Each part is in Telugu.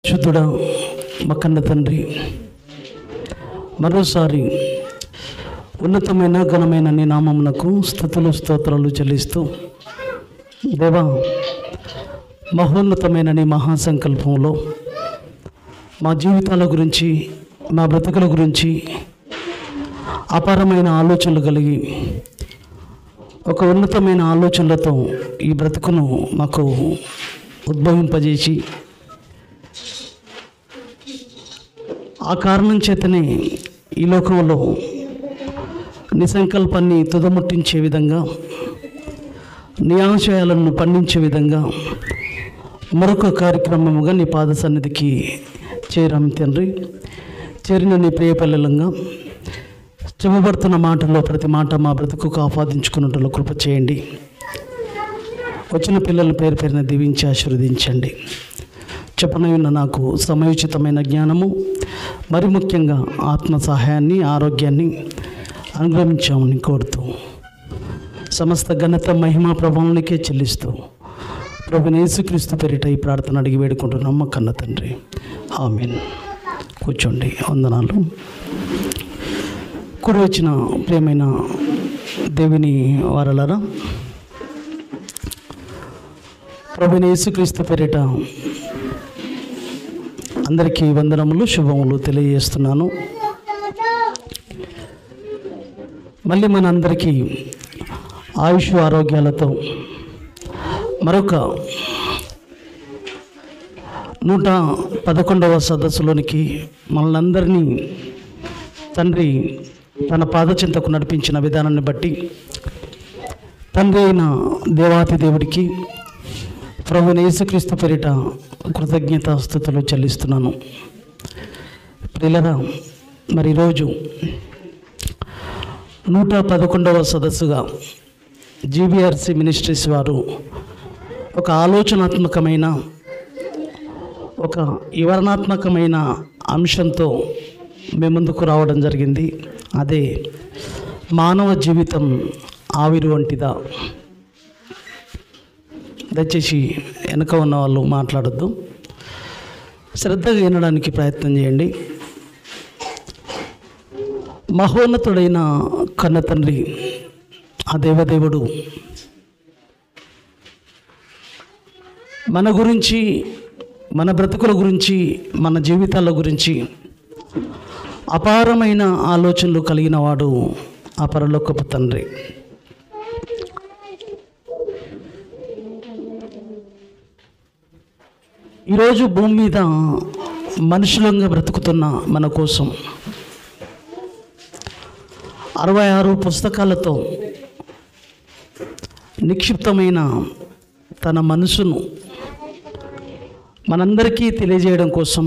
శుద్ధుడా మా కన్న తండ్రి, మరోసారి ఉన్నతమైన ఘనమైన నీ నామమునకు స్తుతులు స్తోత్రాలు చెల్లిస్తూ, దేవా మహోన్నతమైన నీ మహాసంకల్పంలో మా జీవితాల గురించి, మా బ్రతుకుల గురించి అపారమైన ఆలోచనలు కలిగి ఒక ఉన్నతమైన ఆలోచనలతో ఈ బ్రతుకును మాకు ఉద్భవింపజేసి, ఆ కారణం చేతనే ఈ లోకంలో నీ సంకల్పాన్ని తుదముట్టించే విధంగా, నీ ఆశయాలను పండించే విధంగా మరొక కార్యక్రమముగా నీ పాద సన్నిధికి చేరాం తండ్రి. చేరిన నీ ప్రియ పిల్లలంగా చెప్పబడుతున్న మాటల్లో ప్రతి మాట మా బ్రతుకుకు ఆపాదించుకున్నట్లు కృప చేయండి. వచ్చిన పిల్లల పేరు పేరున దీవించి ఆశీర్వదించండి. చెప్పనయున్న నాకు సమయోచితమైన జ్ఞానము, మరి ముఖ్యంగా ఆత్మ సహాయాన్ని, ఆరోగ్యాన్ని అనుగ్రహించామని కోరుతూ, సమస్త ఘనత మహిమా ప్రభావానికే చెల్లిస్తూ ప్రభువైన యేసుక్రీస్తు పేరిట ఈ ప్రార్థన అడిగి వేడుకుంటున్నాం మా కన్న తండ్రి, ఆమేన్. కూర్చోండి. వందనాలు. కూడి వచ్చిన ప్రియమైన దేవుని వారలారా, ప్రభువైన యేసుక్రీస్తు పేరిట అందరికీ వందనములు, శుభములు తెలియజేస్తున్నాను. మళ్ళీ మనందరికీ ఆయుష్ ఆరోగ్యాలతో మరొక 111వ సదస్సులోనికి మనల్ని తండ్రి తన పాదచింతకు నడిపించిన విధానాన్ని బట్టి తండ్రి అయిన దేవాతి దేవుడికి ప్రభువైన యేసుక్రీస్తు పేరిట కృతజ్ఞతాస్తుతులు చెల్లిస్తున్నాను. ప్రియులారా, మరి ఈరోజు 111వ సదస్సుగా జీబీఆర్సీ మినిస్ట్రీస్ వారు ఒక ఆలోచనాత్మకమైన, ఒక వివరణాత్మకమైన అంశంతో మేము ముందుకు రావడం జరిగింది. అదే మానవ జీవితం ఆవిరి వంటిదా. దయచేసి వెనక ఉన్న వాళ్ళు మాట్లాడొద్దు, శ్రద్ధగా వినడానికి ప్రయత్నం చేయండి. మహోన్నతుడైన కన్న తండ్రి ఆ దేవదేవుడు మన గురించి, మన బ్రతుకుల గురించి, మన జీవితాల గురించి అపారమైన ఆలోచనలు కలిగిన వాడు ఆ పరలోకపు తండ్రి. ఈరోజు భూమి మీద మనుషులంగా బ్రతుకుతున్న మన కోసం 66 పుస్తకాలతో నిక్షిప్తమైన తన మనసును మనందరికీ తెలియజేయడం కోసం,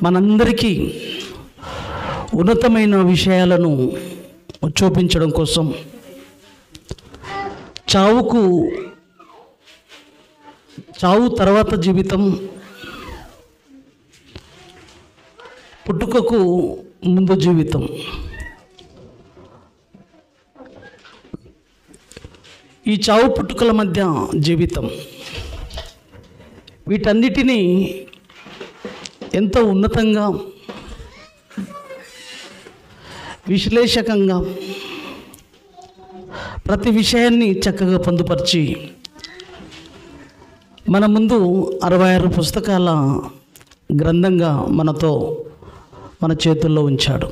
మనందరికీ ఉన్నతమైన విషయాలను చూపించడం కోసం, చావు తర్వాత జీవితం, పుట్టుకకు ముందు జీవితం, ఈ చావు పుట్టుకల మధ్య జీవితం, వీటన్నిటినీ ఎంతో ఉన్నతంగా, విశ్లేషకంగా ప్రతి విషయాన్ని చక్కగా పొందుపరిచి మన ముందు 66 పుస్తకాల గ్రంథంగా మన చేతుల్లో ఉంచాడు.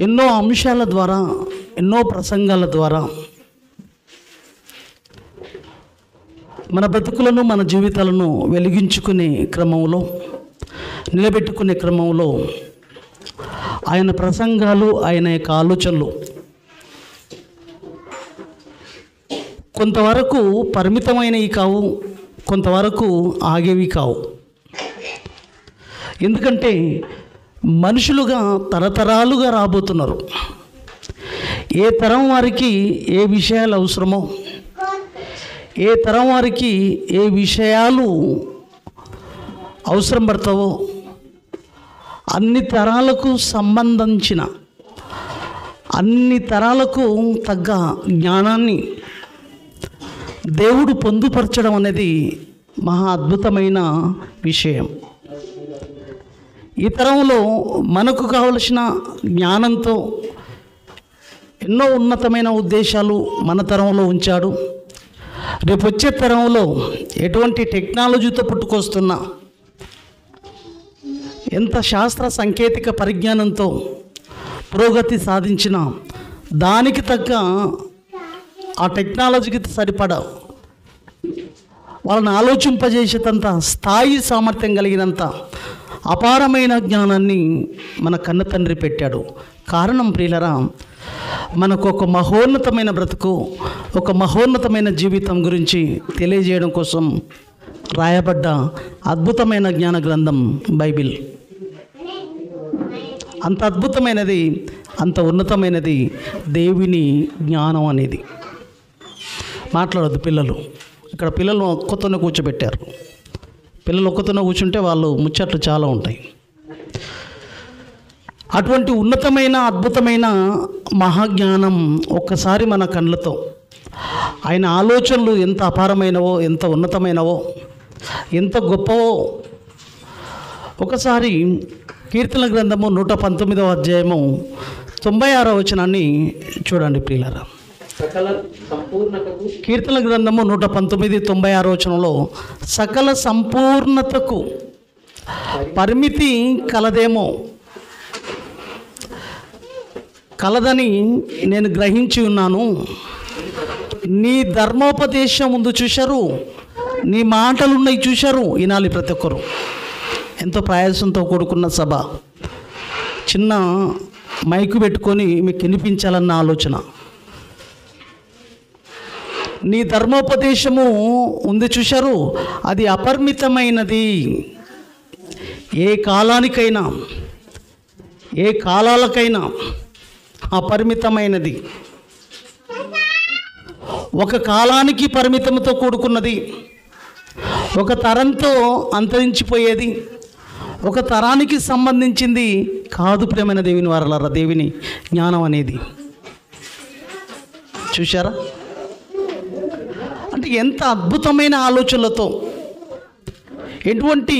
ఎన్నో అంశాల ద్వారా, ఎన్నో ప్రసంగాల ద్వారా మన బ్రతుకులను, మన జీవితాలను వెలిగించుకునే క్రమంలో, నిలబెట్టుకునే క్రమంలో ఆయన ప్రసంగాలు, ఆయన యొక్క ఆలోచనలు కొంతవరకు పరిమితమైనవి కావు, కొంతవరకు ఆగేవి కావు. ఎందుకంటే మనుషులుగా తరతరాలుగా రాబోతున్నారు. ఏ తరం వారికి ఏ విషయాలు అవసరమో, ఏ తరం వారికి ఏ విషయాలు అవసరం పడతావో అన్ని తరాలకు సంబంధించిన, అన్ని తరాలకు తగ్గ జ్ఞానాన్ని దేవుడు పొందుపరచడం అనేది మహా అద్భుతమైన విషయం. ఈ తరంలో మనకు కావలసిన జ్ఞానంతో ఎన్నో ఉన్నతమైన ఉద్దేశాలు మన తరంలో ఉంచాడు. రేపు వచ్చే తరంలో ఎటువంటి టెక్నాలజీతో పుట్టుకొస్తున్నా, ఎంత శాస్త్ర సాంకేతిక పరిజ్ఞానంతో పురోగతి సాధించిన దానికి తగ్గ ఆ టెక్నాలజీకి సరిపడా వాళ్ళని ఆలోచింపజేసేంత స్థాయి సామర్థ్యం కలిగినంత అపారమైన జ్ఞానాన్ని మన కన్న తండ్రి పెట్టాడు. కారణం ప్రియులరా, మనకు ఒక మహోన్నతమైన బ్రతుకు, ఒక మహోన్నతమైన జీవితం గురించి తెలియజేయడం కోసం రాయబడ్డ అద్భుతమైన జ్ఞాన గ్రంథం బైబిల్. అంత అద్భుతమైనది, అంత ఉన్నతమైనది దేవుని జ్ఞానం అనేది. మాట్లాడొద్దు పిల్లలు. ఇక్కడ పిల్లలు ఒక్కతోనే కూర్చోబెట్టారు. పిల్లలు ఒక్కతోనే కూర్చుంటే వాళ్ళు ముచ్చట్లు చాలా ఉంటాయి. అటువంటి ఉన్నతమైన అద్భుతమైన మహాజ్ఞానం ఒక్కసారి మన కళ్ళతో, ఆయన ఆలోచనలు ఎంత అపారమైనవో, ఎంత ఉన్నతమైనవో, ఎంత గొప్పవో ఒకసారి కీర్తన గ్రంథము 119వ అధ్యాయము 96వ వచనాన్ని చూడండి ప్రియులారా. కీర్తన గ్రంథము 119:96 వచనంలో సకల సంపూర్ణతకు పరిమితి కలదేమో, కలదని నేను గ్రహించి ఉన్నాను. నీ ధర్మోపదేశం ముందు చూశారు, నీ మాటలున్నవి చూశారు. వినాలి ప్రతి ఒక్కరు. ఎంతో ప్రయాసంతో కూడుకున్న సభ, చిన్న మైకు పెట్టుకొని మీకు వినిపించాలన్న ఆలోచన. నీ ధర్మోపదేశము ఉంది చూశారు, అది అపరిమితమైనది. ఏ కాలానికైనా, ఏ కాలాలకైనా అపరిమితమైనది. ఒక కాలానికి పరిమితంతో కూడుకున్నది, ఒక తరంతో అంతరించిపోయేది, ఒక తరానికి సంబంధించింది కాదు. ప్రియమైన దేవుని వారలారా, దేవుని జ్ఞానం అనేది చూశారా? అంటే ఎంత అద్భుతమైన ఆలోచనలతో, ఎటువంటి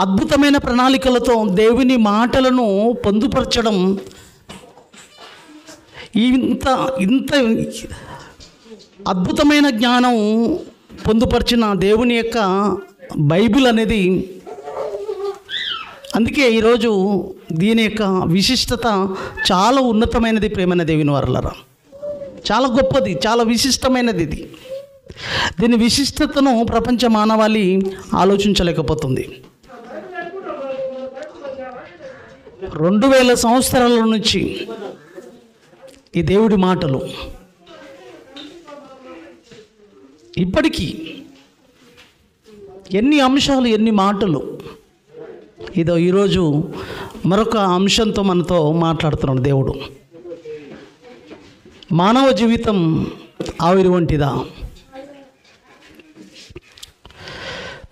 అద్భుతమైన ప్రణాళికలతో దేవుని మాటలను పొందుపరచడం. ఇంత అద్భుతమైన జ్ఞానం పొందుపరిచిన దేవుని యొక్క బైబిల్ అనేది. అందుకే ఈరోజు దీని యొక్క విశిష్టత చాలా ఉన్నతమైనది. ప్రేమైన దేవుని వారలారా, చాలా గొప్పది, చాలా విశిష్టమైనది ఇది. దీని విశిష్టతను ప్రపంచ మానవాళి ఆలోచించలేకపోతుంది. 2000 సంవత్సరాల నుంచి ఈ దేవుడి మాటలు ఇప్పటికీ ఎన్ని అంశాలు, ఎన్ని మాటలు. ఇదో ఈరోజు మరొక అంశంతో మనతో మాట్లాడుతున్నాడు దేవుడు. మానవ జీవితం ఆవిరి వంటిదా?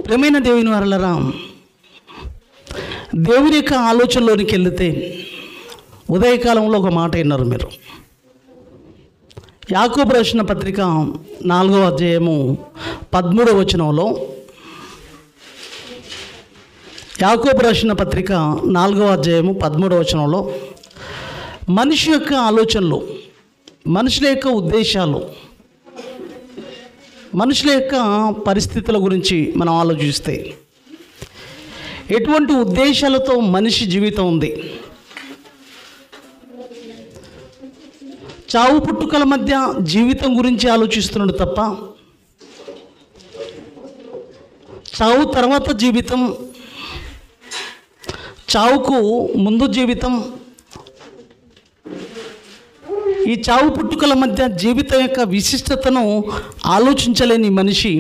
ప్రియమైన దేవుని వారలారా, దేవుని యొక్క ఆలోచనలోనికి వెళితే ఉదయకాలంలో ఒక మాట విన్నారు మీరు. యాకోబు రాసిన పత్రిక 4వ అధ్యాయము 13వ వచనంలో, యాకోబు రాసిన పత్రిక 4వ అధ్యాయము 13వ వచనంలో మనిషి యొక్క ఆలోచనలు, మనుషుల యొక్క ఉద్దేశాలు, మనుషుల యొక్క పరిస్థితుల గురించి మనం ఆలోచిస్తే ఎటువంటి ఉద్దేశాలతో మనిషి జీవితం ఉంది. చావు పుట్టుకల మధ్య జీవితం గురించి ఆలోచిస్తున్నాడు తప్ప, చావు తర్వాత జీవితం, చావుకు ముందు జీవితం, ఈ చావు పుట్టుకల మధ్య జీవితం యొక్క విశిష్టతను ఆలోచించలేని మనిషి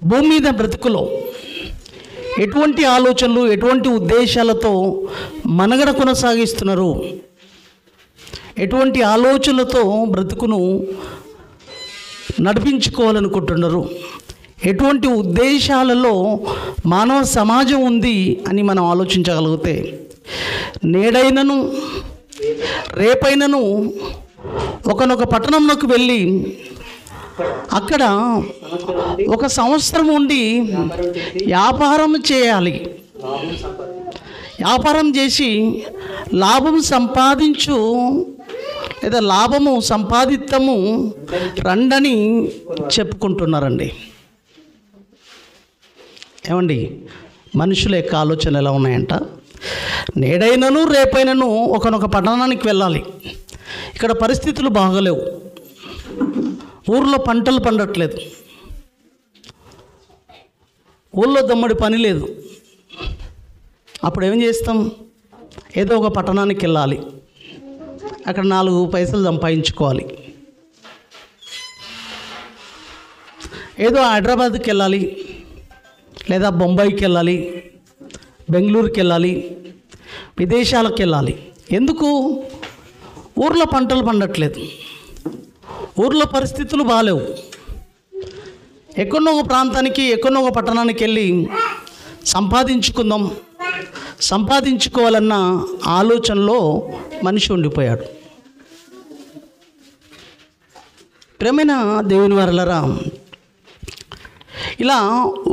భూమి మీద బ్రతుకులో ఎటువంటి ఆలోచనలు, ఎటువంటి ఉద్దేశాలతో మనుగడ కొనసాగిస్తున్నారు, ఎటువంటి ఆలోచనలతో బ్రతుకును నడిపించుకోవాలనుకుంటున్నారు, ఎటువంటి ఉద్దేశాలలో మానవ సమాజం ఉంది అని మనం ఆలోచించగలిగితే, నేడైనను రేపైనను ఒకనొక పట్టణంలోకి వెళ్ళి అక్కడ ఒక సంవత్సరం ఉండి వ్యాపారం చేయాలి. వ్యాపారం చేసి లాభం సంపాదించు లేదా లాభము సంపాదిత్తము రండని చెప్పుకుంటున్నారండి. ఏమండి, మనుషుల యొక్క ఆలోచనలు ఎలా ఉన్నాయంట? నేడైనను రేపైనను ఒకనొక పట్టణానికి వెళ్ళాలి. ఇక్కడ పరిస్థితులు బాగలేవు, ఊర్లో పంటలు పండట్లేదు, ఊళ్ళో దమ్మడి పని లేదు. అప్పుడు ఏం చేస్తాం? ఏదో ఒక పట్టణానికి వెళ్ళాలి, అక్కడ 4 పైసలు సంపాదించుకోవాలి. ఏదో హైదరాబాద్కి వెళ్ళాలి, లేదా బొంబాయికి వెళ్ళాలి, బెంగళూరుకి వెళ్ళాలి, విదేశాలకు వెళ్ళాలి. ఎందుకు? ఊర్లో పంటలు పండట్లేదు, ఊర్లో పరిస్థితులు బాగాలేవు. ఎక్కడో ఒక ప్రాంతానికి, ఎక్కడో ఒక పట్టణానికి వెళ్ళి సంపాదించుకుందాం, సంపాదించుకోవాలన్న ఆలోచనలో మనిషి ఉండిపోయాడు. ప్రియమైన దేవుని వారలారా, ఇలా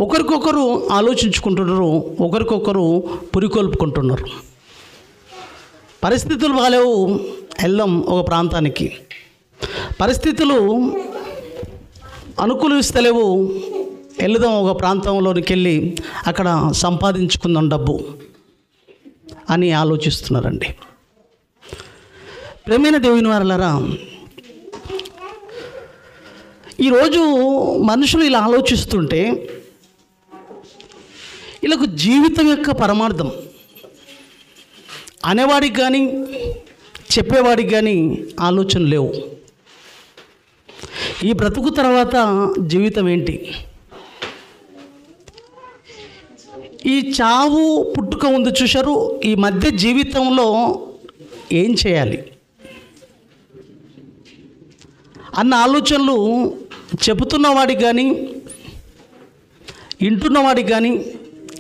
ఒకరికొకరు ఆలోచించుకుంటున్నారు, ఒకరికొకరు పురికొల్పుకుంటున్నారు. పరిస్థితులు బాగాలేవు, వెళ్దాం ఒక ప్రాంతానికి. పరిస్థితులు అనుకూలిస్తలేవు, వెళ్దాం ఒక ప్రాంతంలోనికి వెళ్ళి అక్కడ సంపాదించుకుందాం డబ్బు అని ఆలోచిస్తున్నారండి. ప్రియమైన దేవుని వారలారా, ఈరోజు మనుషులు ఇలా ఆలోచిస్తుంటే వీళ్ళకు జీవితం యొక్క పరమార్థం అనేవాడికి కానీ చెప్పేవాడికి కానీ ఆలోచన లేవు. ఈ బ్రతుకు తర్వాత జీవితం ఏంటి? ఈ చావు పుట్టుక ఉంది చూశారు, ఈ మధ్య జీవితంలో ఏం చేయాలి అన్న ఆలోచనలు చెబుతున్నవాడికి కానీ వింటున్నవాడికి కానీ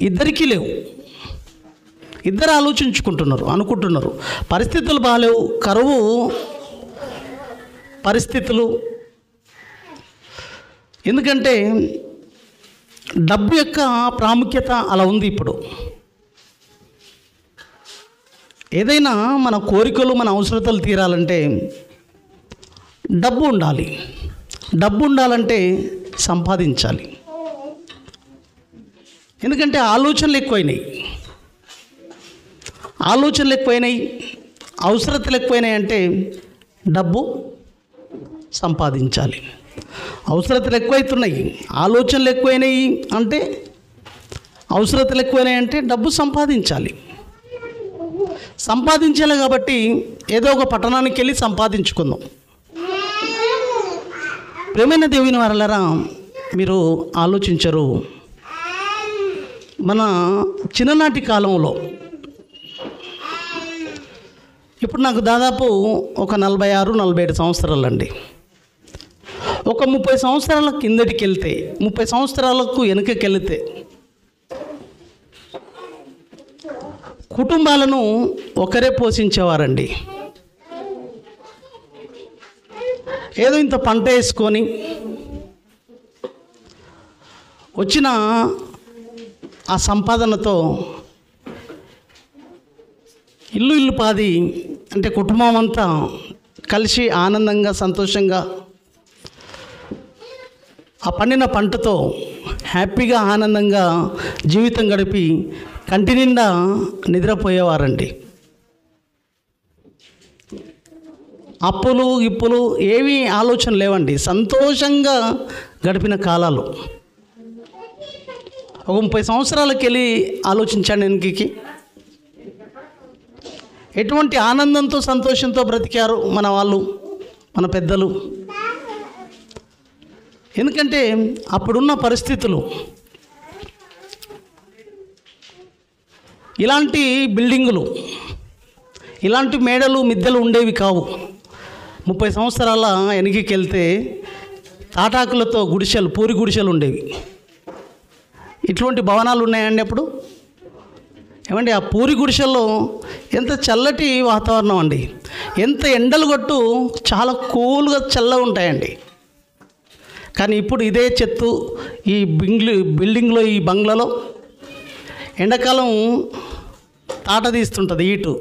ఇద్దరికీ లేవు. ఇద్దరు ఆలోచించుకుంటున్నారు, అనుకుంటున్నారు. పరిస్థితులు బాగాలేవు, కరువు పరిస్థితులు. ఎందుకంటే డబ్బు యొక్క ప్రాముఖ్యత అలా ఉంది. ఇప్పుడు ఏదైనా మన కోరికలు, మన అవసరతలు తీరాలంటే డబ్బు ఉండాలి. డబ్బు ఉండాలంటే సంపాదించాలి. ఎందుకంటే ఆలోచనలు ఎక్కువైనాయి, అవసరతలు ఎక్కువైనాయి. అంటే డబ్బు సంపాదించాలి. అవసరతలు ఎక్కువైతున్నాయి, ఆలోచనలు ఎక్కువైనాయి. అంటే అవసరతలు ఎక్కువైనాయి, అంటే డబ్బు సంపాదించాలి. సంపాదించాలి కాబట్టి ఏదో ఒక పట్టణానికి వెళ్ళి సంపాదించుకుందాం. ప్రియమైన దేవుని వారలారా, మీరు ఆలోచించరు. మన చిన్ననాటి కాలంలో, ఇప్పుడు నాకు దాదాపు ఒక 46-47 సంవత్సరాలండి. ఒక 30 సంవత్సరాల కిందటికి వెళ్తే, 30 సంవత్సరాలకు వెనుకకి వెళితే కుటుంబాలను ఒకరే పోషించేవారండి. ఏదో ఇంత పంట వేసుకొని వచ్చిన ఆ సంపాదనతో ఇల్లు పాది, అంటే కుటుంబం అంతా కలిసి ఆనందంగా సంతోషంగా ఆ పండిన పంటతో హ్యాపీగా ఆనందంగా జీవితం గడిపి కంటి నిండా నిద్రపోయేవారండి. అప్పులు ఇప్పులు ఏమీ ఆలోచన లేవండి, సంతోషంగా గడిపిన కాలాలు. ఒక 30 సంవత్సరాలకు వెళ్ళి ఆలోచించండి, వెనక్కి ఎటువంటి ఆనందంతో సంతోషంతో బ్రతికారు మన వాళ్ళు, మన పెద్దలు. ఎందుకంటే అప్పుడున్న పరిస్థితులు ఇలాంటి బిల్డింగులు, ఇలాంటి మేడలు మిద్దెలు ఉండేవి కావు. 30 సంవత్సరాల వెనక్కి వెళ్తే తాటాకులతో గుడిసెలు, పూరి గుడిసెలు ఉండేవి. ఇటువంటి భవనాలు ఉన్నాయండి అప్పుడు. ఏమండి, ఆ పూరి గుడిసెల్లో ఎంత చల్లటి వాతావరణం అండి, ఎంత ఎండలు కొట్టు చాలా కూల్గా చల్లగా ఉంటాయండి. కానీ ఇప్పుడు ఇదే చెత్త ఈ బిల్డింగ్లో ఈ బంగ్లాలో ఎండాకాలం తాట తీస్తుంటుంది హీటు,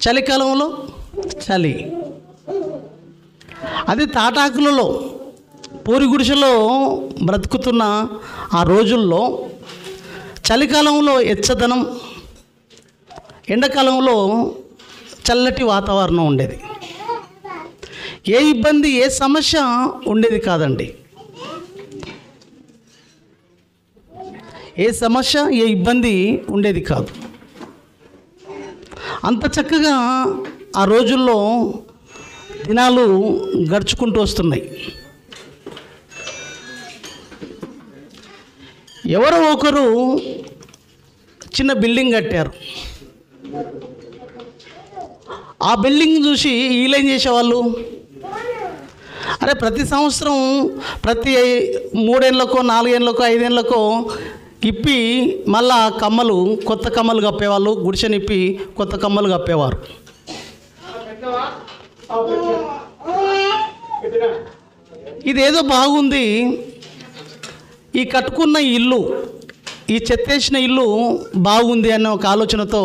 చలికాలంలో చలి. అదే తాటాకులలో పూరి గుడిసెలో బ్రతుకుతున్న ఆ రోజుల్లో చలికాలంలో ఎచ్చదనం, ఎండాకాలంలో చల్లటి వాతావరణం ఉండేది. ఏ ఇబ్బంది, ఏ సమస్య ఉండేది కాదండి. ఏ సమస్య, ఏ ఇబ్బంది ఉండేది కాదు. అంత చక్కగా ఆ రోజుల్లో దినాలు గడుచుకుంటూ వస్తున్నాయి. ఎవరో ఒకరు చిన్న బిల్డింగ్ కట్టారు. ఆ బిల్డింగ్ చూసి వీళ్ళేం చేసేవాళ్ళు, అరే ప్రతి సంవత్సరం ప్రతి 3 ఏళ్ళకో 4 ఏళ్ళకో 5 ఏళ్ళకో ఇప్పి మళ్ళా కమ్మలు, కొత్త కమ్మలు కప్పేవాళ్ళు. గుడిసెనిప్పి కొత్త కమ్మలు కప్పేవారు. ఇదేదో బాగుంది, ఈ కట్టుకున్న ఇల్లు, ఈ చెత్తేసిన ఇల్లు బాగుంది అనే ఒక ఆలోచనతో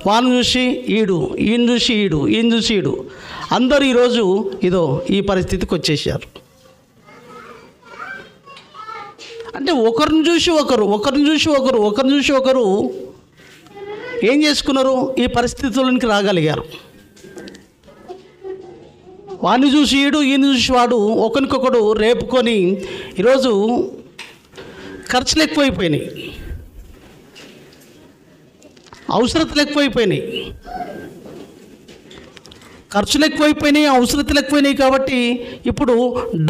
వాడిని చూసి ఈడు, ఈయన చూసి ఈడు, ఈయన చూసి ఈడు, అందరూ ఈరోజు ఇదో ఈ పరిస్థితికి వచ్చేసారు. అంటే ఒకరిని చూసి ఒకరు, ఒకరిని చూసి ఒకరు, ఒకరిని చూసి ఒకరు ఏం చేసుకున్నారు, ఈ పరిస్థితులకి రాగలిగారు. వాడిని చూసి ఈడు, ఈయన చూసి వాడు ఒకరికొకడు రేపుకొని ఈరోజు ఖర్చులు ఎక్కువైపోయినాయి, అవసరతలు ఎక్కువైపోయినాయి. ఖర్చులు ఎక్కువైపోయినాయి, అవసరతలు ఎక్కువైనాయి. కాబట్టి ఇప్పుడు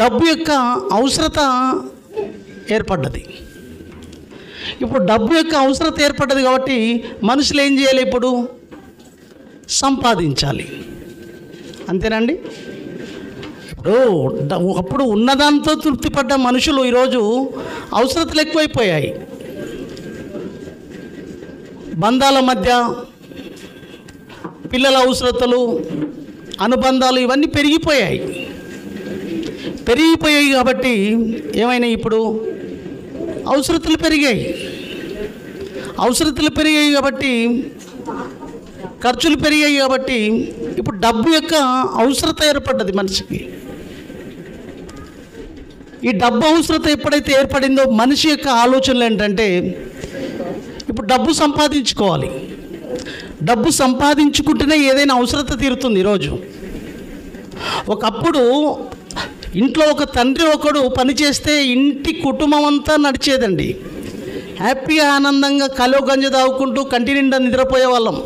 డబ్బు యొక్క అవసరత ఏర్పడ్డది. ఇప్పుడు డబ్బు యొక్క అవసరత ఏర్పడ్డది కాబట్టి మనుషులు ఏం చేయాలి, ఇప్పుడు సంపాదించాలి. అంతేనండి. ఇప్పుడు అప్పుడు ఉన్నదాంతో తృప్తిపడ్డ మనుషులు ఈరోజు అవసరతలు ఎక్కువైపోయాయి. బంధాల మధ్య పిల్లల అవసరతలు, అనుబంధాలు ఇవన్నీ పెరిగిపోయాయి కాబట్టి ఏమైనా ఇప్పుడు అవసరతలు పెరిగాయి కాబట్టి ఖర్చులు పెరిగాయి కాబట్టి ఇప్పుడు డబ్బు యొక్క అవసరత ఏర్పడ్డది మనిషికి. ఈ డబ్బు అవసరత ఎప్పుడైతే ఏర్పడిందో మనిషి యొక్క ఆలోచనలు ఏంటంటే ఇప్పుడు డబ్బు సంపాదించుకోవాలి, డబ్బు సంపాదించుకుంటేనే ఏదైనా అవసరత తీరుతుంది. ఈరోజు ఒకప్పుడు ఇంట్లో ఒక తండ్రి ఒకడు పనిచేస్తే ఇంటి కుటుంబం అంతా నడిచేదండి. హ్యాపీగా ఆనందంగా కలో గంజ తాగుకుంటూ కంటి నిండా నిద్రపోయే వాళ్ళం.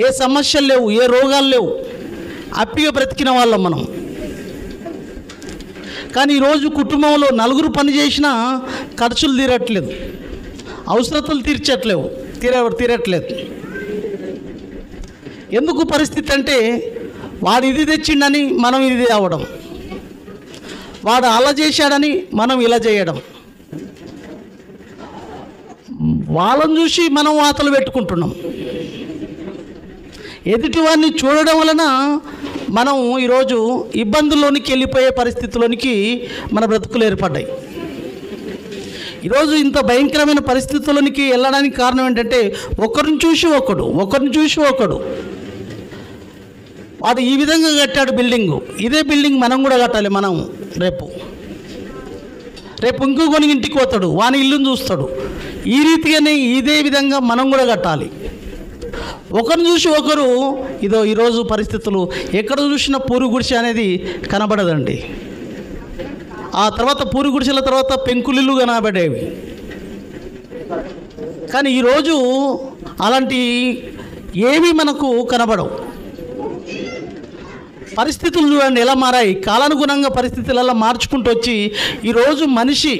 ఏ సమస్యలు లేవు, ఏ రోగాలు లేవు, హ్యాపీగా బ్రతికిన వాళ్ళం మనం. కానీ ఈరోజు కుటుంబంలో నలుగురు పని చేసినా ఖర్చులు తీరట్లేదు, అవసరతలు తీరట్లేదు. ఎందుకు పరిస్థితి అంటే వాడు ఇది తెచ్చిండని మనం ఇది తేవడం, వాడు అలా చేశాడని మనం ఇలా చేయడం, వాళ్ళని చూసి మనం వాతలు పెట్టుకుంటున్నాం. ఎదుటివాడిని చూడడం వలన మనం ఈరోజు ఇబ్బందుల్లోనికి వెళ్ళిపోయే పరిస్థితుల్లోనికి మన బ్రతుకులు ఏర్పడ్డాయి. ఈరోజు ఇంత భయంకరమైన పరిస్థితుల్లోనికి వెళ్ళడానికి కారణం ఏంటంటే ఒకరిని చూసి ఒకడు వాడు ఈ విధంగా కట్టాడు బిల్డింగు, ఇదే బిల్డింగ్ మనం కూడా కట్టాలి. మనం రేపు ఇంకొకని ఇంటికి పోతాడు, వాని ఇల్లుని చూస్తాడు. ఈ రీతిగానే ఇదే విధంగా మనం కూడా కట్టాలి. ఒకరిని చూసి ఒకరు ఈరోజు పరిస్థితులు ఎక్కడ చూసినా పూరి గుడిసె అనేది కనబడదండి. ఆ తర్వాత పూరి గుడిసెల తర్వాత పెంకులిల్లు కనబడేవి. కానీ ఈరోజు అలాంటి ఏమీ మనకు కనబడవు. పరిస్థితులు చూడండి ఎలా మారాయి. కాలానుగుణంగా పరిస్థితులు ఎలా మార్చుకుంటూ వచ్చి ఈరోజు మనిషి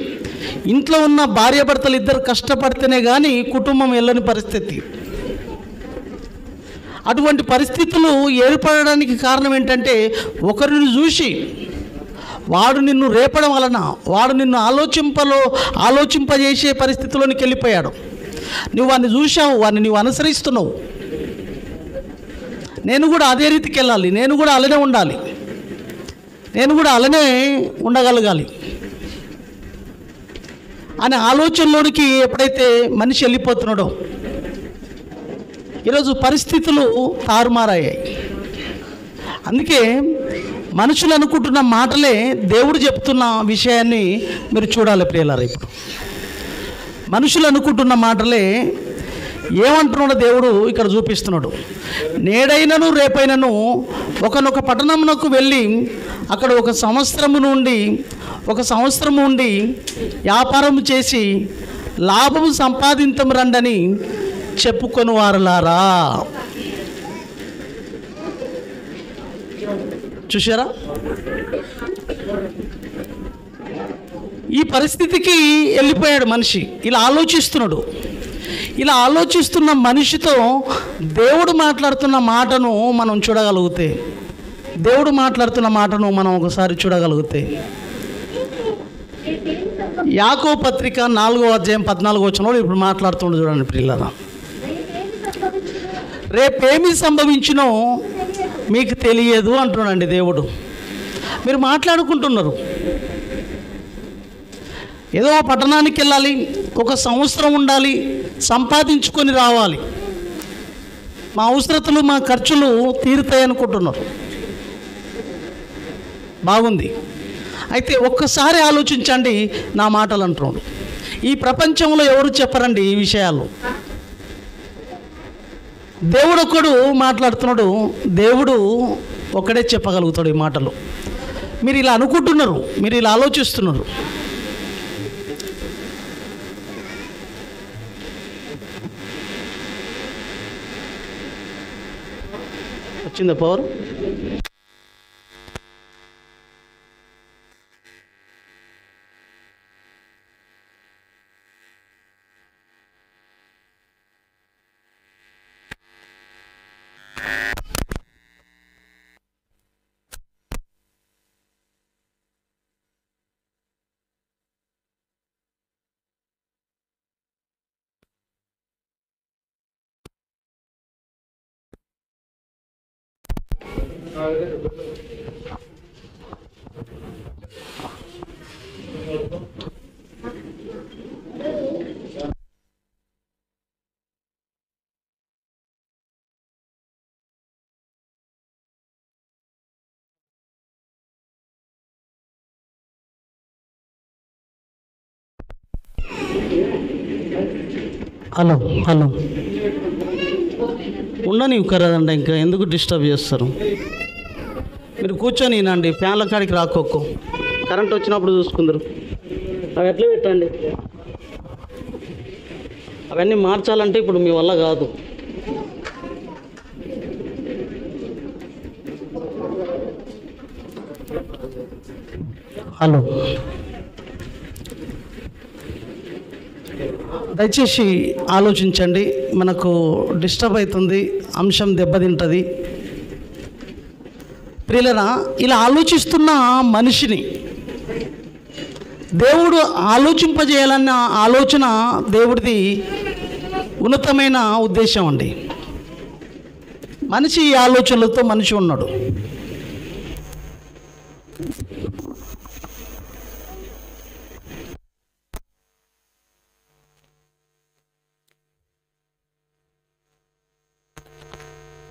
ఇంట్లో ఉన్న భార్యాభర్తలు ఇద్దరు కష్టపడితేనే కానీ కుటుంబం వెళ్ళని పరిస్థితి. అటువంటి పరిస్థితులు ఏర్పడడానికి కారణం ఏంటంటే ఒకరిని చూసి వాడు నిన్ను రేపడం వలన, వాడు నిన్ను ఆలోచింపజేసే పరిస్థితిలోనికి వెళ్ళిపోయాడు. నువ్వు వాడిని చూసావు, వాడిని నువ్వు అనుసరిస్తున్నావు. నేను కూడా అదే రీతికి వెళ్ళాలి, నేను కూడా అలానే ఉండాలి, నేను కూడా అలానే ఉండగలగాలి. అనే ఆలోచనలోనికి ఎప్పుడైతే మనిషి వెళ్ళిపోతున్నాడో, ఈరోజు పరిస్థితులు తారుమారయ్యాయి. అందుకే మనుషులు అనుకుంటున్న మాటలే దేవుడు చెప్తున్న విషయాన్ని మీరు చూడాలి ప్రియులారా. ఇప్పుడు మనుషులు అనుకుంటున్న మాటలే ఏమంటున్నాడో దేవుడు ఇక్కడ చూపిస్తున్నాడు. నేడైనను రేపైనను ఒకనొక పట్టణమునకు వెళ్ళి అక్కడ ఒక సంవత్సరము ఉండి వ్యాపారం చేసి లాభము సంపాదించము రండని చెప్పుకొని వారులారా. చూసారా, ఈ పరిస్థితికి వెళ్ళిపోయాడు మనిషి. ఇలా ఆలోచిస్తున్నాడు. ఇలా ఆలోచిస్తున్న మనిషితో దేవుడు మాట్లాడుతున్న మాటను మనం చూడగలిగితే, దేవుడు మాట్లాడుతున్న మాటను మనం ఒకసారి చూడగలిగితే, యాకోబు పత్రిక 4వ అధ్యాయం 14వ వచనంలో ఇప్పుడు మాట్లాడుతుండే చూడండి ప్రియులారా. రేపేమి సంభవించినో మీకు తెలియదు అంటున్నాడండి దేవుడు. మీరు మాట్లాడుకుంటున్నారు, ఏదో పట్టణానికి వెళ్ళాలి, ఒక సంవత్సరం ఉండాలి, సంపాదించుకొని రావాలి, మా అవసరతలు మా ఖర్చులు తీరుతాయి అనుకుంటున్నారు. బాగుంది. అయితే ఒక్కసారి ఆలోచించండి నా మాటలు అంటున్నాడు. ఈ ప్రపంచంలో ఎవరు చెప్పరండి ఈ విషయాలు. దేవుడు ఒక్కడు మాట్లాడుతున్నాడు. దేవుడు ఒక్కడే చెప్పగలుగుతాడు ఈ మాటలు. మీరు ఇలా అనుకుంటున్నారు, మీరు ఇలా ఆలోచిస్తున్నారు. వచ్చిందా పవర్? హలో హలో ఉండని కరదండి, ఇంకా ఎందుకు డిస్టర్బ్ చేస్తారు? మీరు కూర్చొని నండి, ఫ్యాన్ల కాడికి రాకోకు, కరెంట్ వచ్చినప్పుడు చూసుకుందరు. అవి ఎట్లా పెట్టండి, అవన్నీ మార్చాలంటే ఇప్పుడు మీ వల్ల కాదు. హలో, దయచేసి ఆలోచించండి. మనకు డిస్టర్బ్ అవుతుంది, అంశం దెబ్బతింటుంది. ప్రియులరా, ఇలా ఆలోచిస్తున్న మనిషిని దేవుడు ఆలోచింపజేయాలన్న ఆలోచన దేవుడిది ఉన్నతమైన ఉద్దేశం అండి. మనిషి ఈ ఆలోచనలతో మనిషి ఉన్నాడు.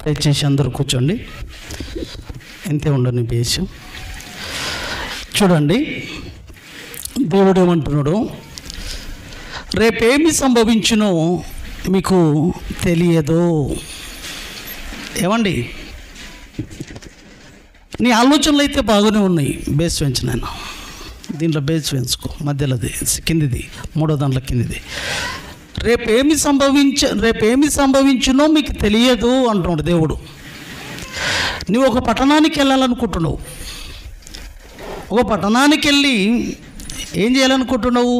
దయచేసి అందరూ కూర్చోండి, ఎంతే ఉండని బేసు. చూడండి, దేవుడు ఏమంటున్నాడు, రేపేమి సంభవించునో మీకు తెలియదు. ఏమండి, నీ ఆలోచనలు అయితే బాగానే ఉన్నాయి. బేస్ పెంచు, నేను దీంట్లో బేస్ పెంచుకో, మధ్యలోది కిందిది, 3వ దాంట్లో కిందిది. రేపేమి సంభవించునో మీకు తెలియదు అంటున్నాడు దేవుడు. నువ్వు ఒక పట్టణానికి వెళ్ళాలనుకుంటున్నావు. ఒక పట్టణానికి వెళ్ళి ఏం చేయాలనుకుంటున్నావు?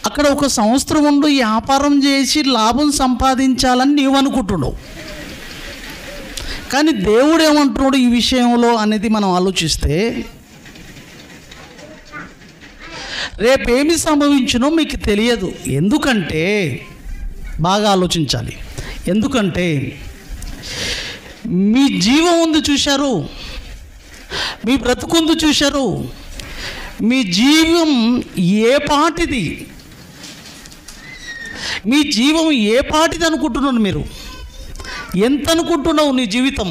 అక్కడ ఒక సంవత్సరం ఉండి వ్యాపారం చేసి లాభం సంపాదించాలని నీవు అనుకుంటున్నావు. కానీ దేవుడు ఏమంటున్నాడు ఈ విషయంలో అనేది మనం ఆలోచిస్తే, రేపేమి సంభవించునో మీకు తెలియదు. ఎందుకంటే, బాగా ఆలోచించాలి. ఎందుకంటే మీ జీవం ఉంది చూశారు, మీ బ్రతుకుందు చూశారు, మీ జీవం ఏ పాటిది? మీ జీవం ఏ పాటిది అనుకుంటున్నాను? మీరు ఎంత అనుకుంటున్నావు నీ జీవితం?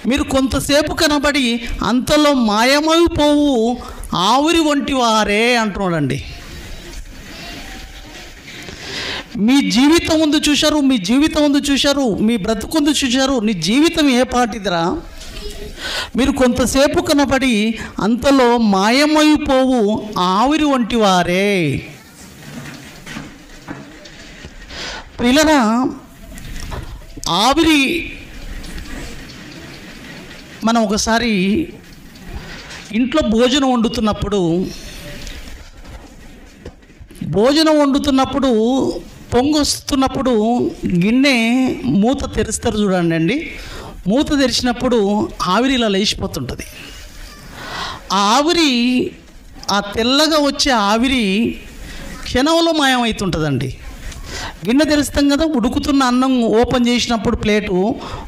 మీరు కొంతసేపు కనబడి అంతలో మాయమైపోవు ఆవిరి వంటి వారే అంటున్నాడండి. మీ జీవితం ముందు చూశారు, మీ జీవితం ముందు చూశారు, మీ బ్రతుకుందు చూశారు. నీ జీవితం ఏ పాటిదిరా? మీరు కొంతసేపు కనబడి అంతలో మాయమైపోవు ఆవిరి వంటి వారే. పిల్లరా, ఆవిరి మనం ఒకసారి ఇంట్లో భోజనం వండుతున్నప్పుడు పొంగొస్తున్నప్పుడు గిన్నె మూత తెరుస్తారు చూడండి. మూత తెరిచినప్పుడు ఆవిరి ఇలా లేచిపోతుంటుంది. ఆ ఆవిరి, ఆ తెల్లగా వచ్చే ఆవిరి క్షణంలో మాయమవుతుంటుందండి. గిన్నె తెరుస్తాం కదా, ఉడుకుతున్న అన్నం ఓపెన్ చేసినప్పుడు, ప్లేటు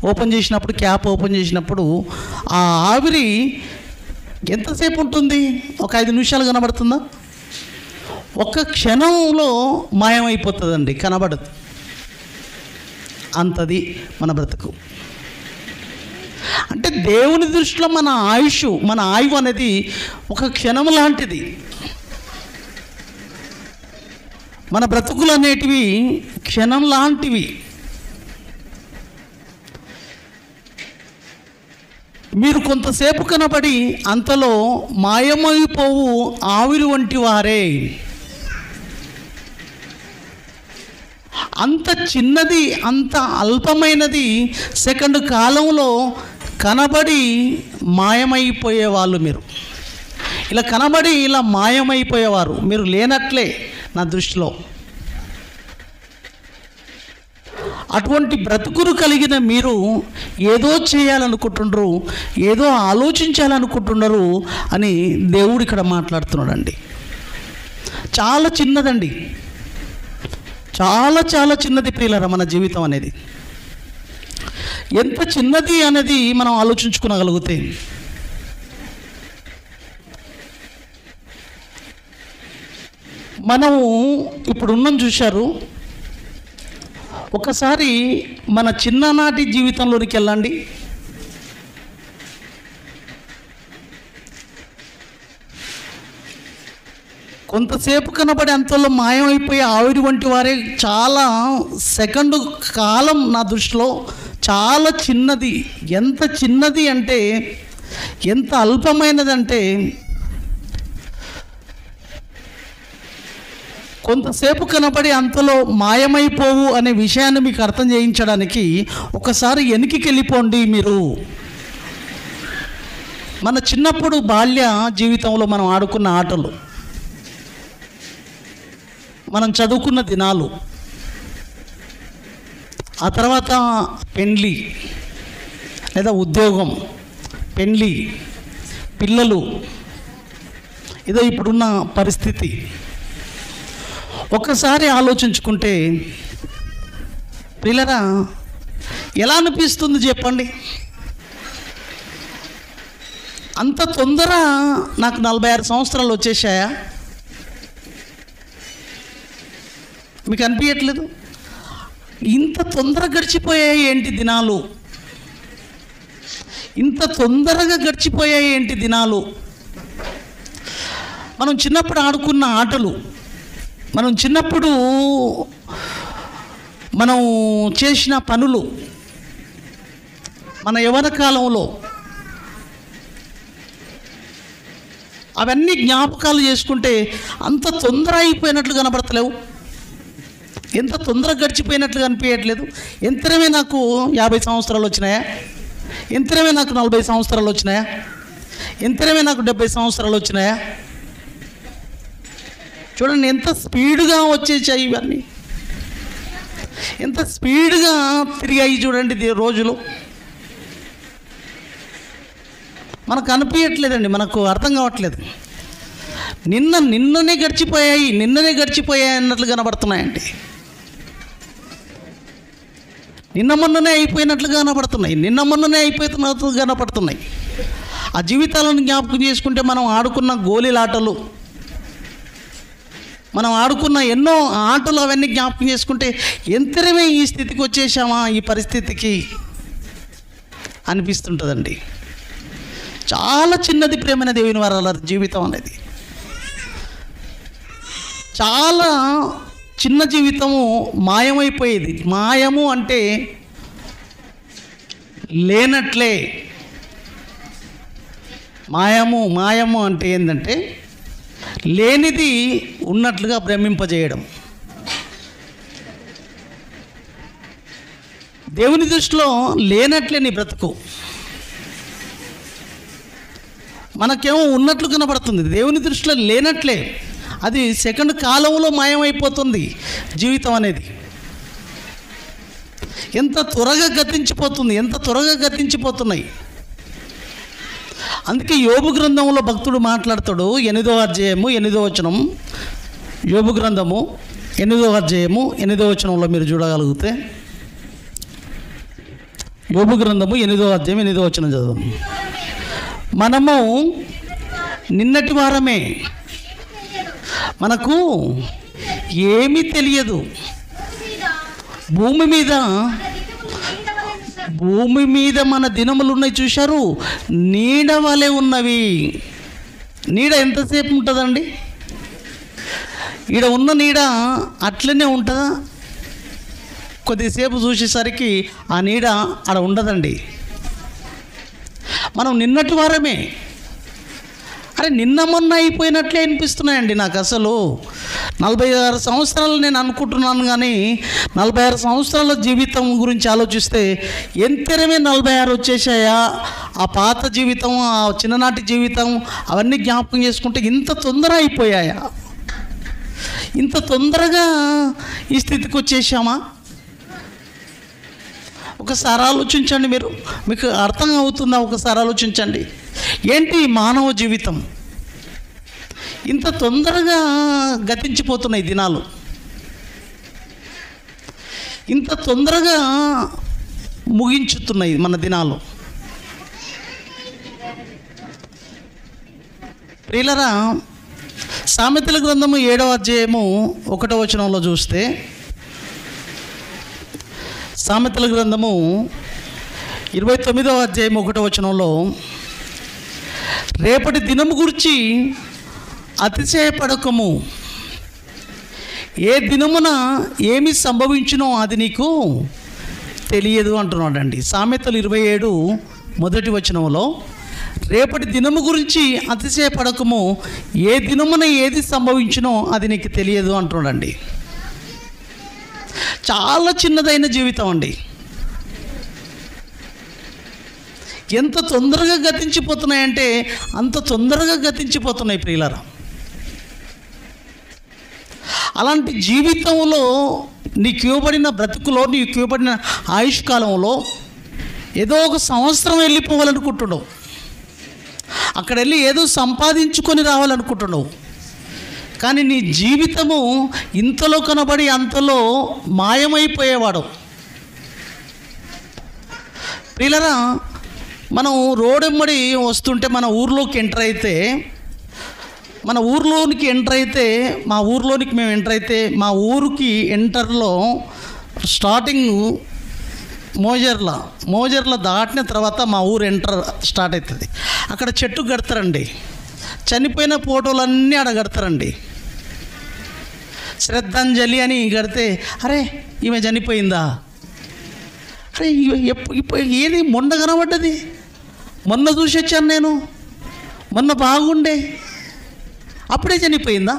ఓపెన్ చేసినప్పుడు, క్యాప్ ఓపెన్ చేసినప్పుడు ఆ ఆవిరి ఎంతసేపు ఉంటుంది? ఒక 5 నిమిషాలు కనబడుతుందా? ఒక క్షణంలో మాయమైపోతుందండి, కనబడదు. అంతది మన బ్రతుకు. అంటే దేవుని దృష్టిలో మన ఆయువు అనేది ఒక క్షణం లాంటిది. మన బ్రతుకులు అనేటివి క్షణం లాంటివి. మీరు కొంతసేపు కనబడి అంతలో మాయమైపోవు ఆవిరి వంటి వారే. అంత చిన్నది, అంత అల్పమైనది సెకండ్ కాలంలో కనబడి మాయమైపోయేవాళ్ళు. మీరు ఇలా కనబడి ఇలా మాయమైపోయేవారు. మీరు లేనట్లే నా దృష్టిలో. అటువంటి బ్రతుకును కలిగిన మీరు ఏదో చేయాలనుకుంటున్నారు, ఏదో ఆలోచించాలనుకుంటున్నారు అని దేవుడు ఇక్కడ మాట్లాడుతున్నాడండి. చాలా చిన్నదండి, చాలా చాలా చిన్నది ప్రియులారా మన జీవితం అనేది. ఎంత చిన్నది అనేది మనం ఆలోచించుకోగలిగితే, మనము ఇప్పుడు ఉన్నాం చూశారు. ఒకసారి మన చిన్ననాటి జీవితంలోనికి వెళ్ళండి. కొంతసేపు కనబడి అంతలో మాయమైపోయి ఆవిరి వంటి వారే. చాలా సెకండ్ కాలం నా దృష్టిలో చాలా చిన్నది. ఎంత చిన్నది అంటే, ఎంత అల్పమైనది అంటే, కొంతసేపు కనబడి అంతలో మాయమైపోవు అనే విషయాన్ని మీకు అర్థం చేయించడానికి ఒకసారి వెనక్కి వెళ్ళిపోండి. మీరు మన చిన్నప్పుడు బాల్య జీవితంలో మనం ఆడుకున్న ఆటలు, మనం చదువుకున్న దినాలు, ఆ తర్వాత పెండ్లి లేదా ఉద్యోగం, పెండ్లి, పిల్లలు, ఏదో ఇప్పుడున్న పరిస్థితి ఒక్కసారి ఆలోచించుకుంటే పిల్లరా ఎలా అనిపిస్తుంది చెప్పండి? అంత తొందర నాకు 46 సంవత్సరాలు వచ్చేసాయా? మీకు అనిపించట్లేదు? ఇంత తొందర గడిచిపోయాయి ఏంటి దినాలు? ఇంత తొందరగా గడిచిపోయాయి ఏంటి దినాలు? మనం చిన్నప్పుడు ఆడుకున్న ఆటలు, మనం చిన్నప్పుడు మనం చేసిన పనులు, మన యవ్వన కాలంలో అవన్నీ జ్ఞాపకాలు చేసుకుంటే అంత తొందర అయిపోయినట్లు కనబడతలేవు. ఎంత తొందరగా గడిచిపోయినట్లు అనిపించట్లేదు. ఎంతనే నాకు 50 సంవత్సరాలు వచ్చినాయా? ఎంతనే నాకు 40 సంవత్సరాలు వచ్చినాయా? ఎంతనే నాకు 70 సంవత్సరాలు వచ్చినాయా? చూడండి ఎంత స్పీడ్గా వచ్చేసాయి ఇవన్నీ, ఎంత స్పీడ్గా తిరిగాయి చూడండి రోజులు. మనకు అనిపించట్లేదండి, మనకు అర్థం కావట్లేదు. నిన్ననే గడిచిపోయాయి అన్నట్లు కనబడుతున్నాయండి. నిన్న మొన్ననే అయిపోయినట్లు కనపడుతున్నాయి. ఆ జీవితాలను జ్ఞాపకం చేసుకుంటే మనం ఆడుకున్న గోళీలాటలు, మనం ఆడుకున్న ఎన్నో ఆటలు అవన్నీ జ్ఞాపకం చేసుకుంటే ఎంతరమే ఈ స్థితికి వచ్చేసామా, ఈ పరిస్థితికి అనిపిస్తుంటుందండి. చాలా చిన్నది ప్రేమైన దేవుని వారల జీవితం అనేది, చాలా చిన్న జీవితము మాయమైపోయేది. మాయము అంటే లేనట్లే. మాయము అంటే ఏంటంటే లేనిది ఉన్నట్లుగా భ్రమింపజేయడం. దేవుని దృష్టిలో లేనట్లే నీ బ్రతుకు, మనకేమో ఉన్నట్లు కనబడుతుంది, దేవుని దృష్టిలో లేనట్లే. అది సెకండ్ కాలంలో మాయమైపోతుంది జీవితం అనేది. ఎంత త్వరగా గతించిపోతున్నాయి. అందుకే యోబు గ్రంథంలో భక్తుడు మాట్లాడతాడు, 8వ అధ్యాయము 8వ వచనం, యోబు గ్రంథము 8వ అధ్యాయము 8వ వచనంలో మీరు చూడగలిగితే, యోబు గ్రంథము 8వ అధ్యాయం 8వ వచనం చదువు. మనము నిన్నటి వారమే, మనకు ఏమీ తెలియదు, భూమి మీద మన దినములు ఉన్నాయి చూశారు, నీడ వలె ఉన్నవి. నీడ ఎంతసేపు ఉంటుందండి? ఈడ ఉన్న నీడ అట్లనే ఉంటుందా? కొద్దిసేపు చూసేసరికి ఆ నీడ ఆడ ఉండదండి. మనం నిన్నటి వారమే. అరే నిన్న మొన్న అయిపోయినట్లే అనిపిస్తున్నాయండి నాకు. అసలు 46 సంవత్సరాలు నేను అనుకుంటున్నాను, కానీ 46 సంవత్సరాల జీవితం గురించి ఆలోచిస్తే ఎంతరమే 46 వచ్చేసాయా? ఆ పాత జీవితం, ఆ చిన్ననాటి జీవితం అవన్నీ జ్ఞాపకం చేసుకుంటే ఇంత తొందర అయిపోయాయా? ఇంత తొందరగా ఈ స్థితికి వచ్చేసామా? ఒకసారి ఆలోచించండి. మీకు అర్థం అవుతుందా? ఒకసారి ఆలోచించండి. ఏంటి మానవ జీవితం? ఇంత తొందరగా గతించిపోతున్నాయి దినాలు, ఇంత తొందరగా ముగించుతున్నాయి మన దినాలు. ప్రియులరా, సామెతల గ్రంథము 7వ అధ్యాయము 1వ వచనంలో చూస్తే, సామెతల గ్రంథము 29వ అధ్యాయం 1వ వచనంలో, రేపటి దినము గురించి అతిశయపడకము, ఏ దినమున ఏమి సంభవించునో అది నీకు తెలియదు అంటున్నాడండి. సామెతలు 27 మొదటి వచనంలో, రేపటి దినము గురించి అతిశయపడకము, ఏ దినమున ఏది సంభవించునో అది నీకు తెలియదు అంటున్నాడండి. చాలా చిన్నదైన జీవితం అండి. ఎంత తొందరగా గతించిపోతున్నాయంటే అంత తొందరగా గతించిపోతున్నాయి ప్రియులారా. అలాంటి జీవితంలో నీకు ఇవ్వబడిన బ్రతుకులో, నీకు ఇవ్వబడిన ఆయుష్ కాలంలో ఏదో ఒక సంవత్సరం వెళ్ళిపోవాలనుకుంటున్నావు, అక్కడ వెళ్ళి ఏదో సంపాదించుకొని రావాలనుకుంటున్నావు. కానీ నీ జీవితము ఇంతలో కనబడి అంతలో మాయమైపోయేవాడు. ప్రియులారా, మనం రోడ్డెమ్మడి వస్తుంటే మన ఊర్లోకి ఎంటర్ అయితే, మా ఊర్లోనికి మేము ఎంటర్ అయితే, మా ఊరికి ఎంటర్లో స్టార్టింగ్ మోజర్ల దాటిన తర్వాత మా ఊరు ఎంటర్ స్టార్ట్ అవుతుంది. అక్కడ చెట్టు కడతారండి, చనిపోయిన ఫోటోలన్నీ ఆడ కడతారండి. శ్రద్ధాంజలి అని కడితే, అరే ఈమె చనిపోయిందా, అరే ఇప్పుడు ఏది మొన్న కనబడ్డది, మొన్న చూసి వచ్చాను నేను, మొన్న బాగుండే, అప్పుడే చనిపోయిందా?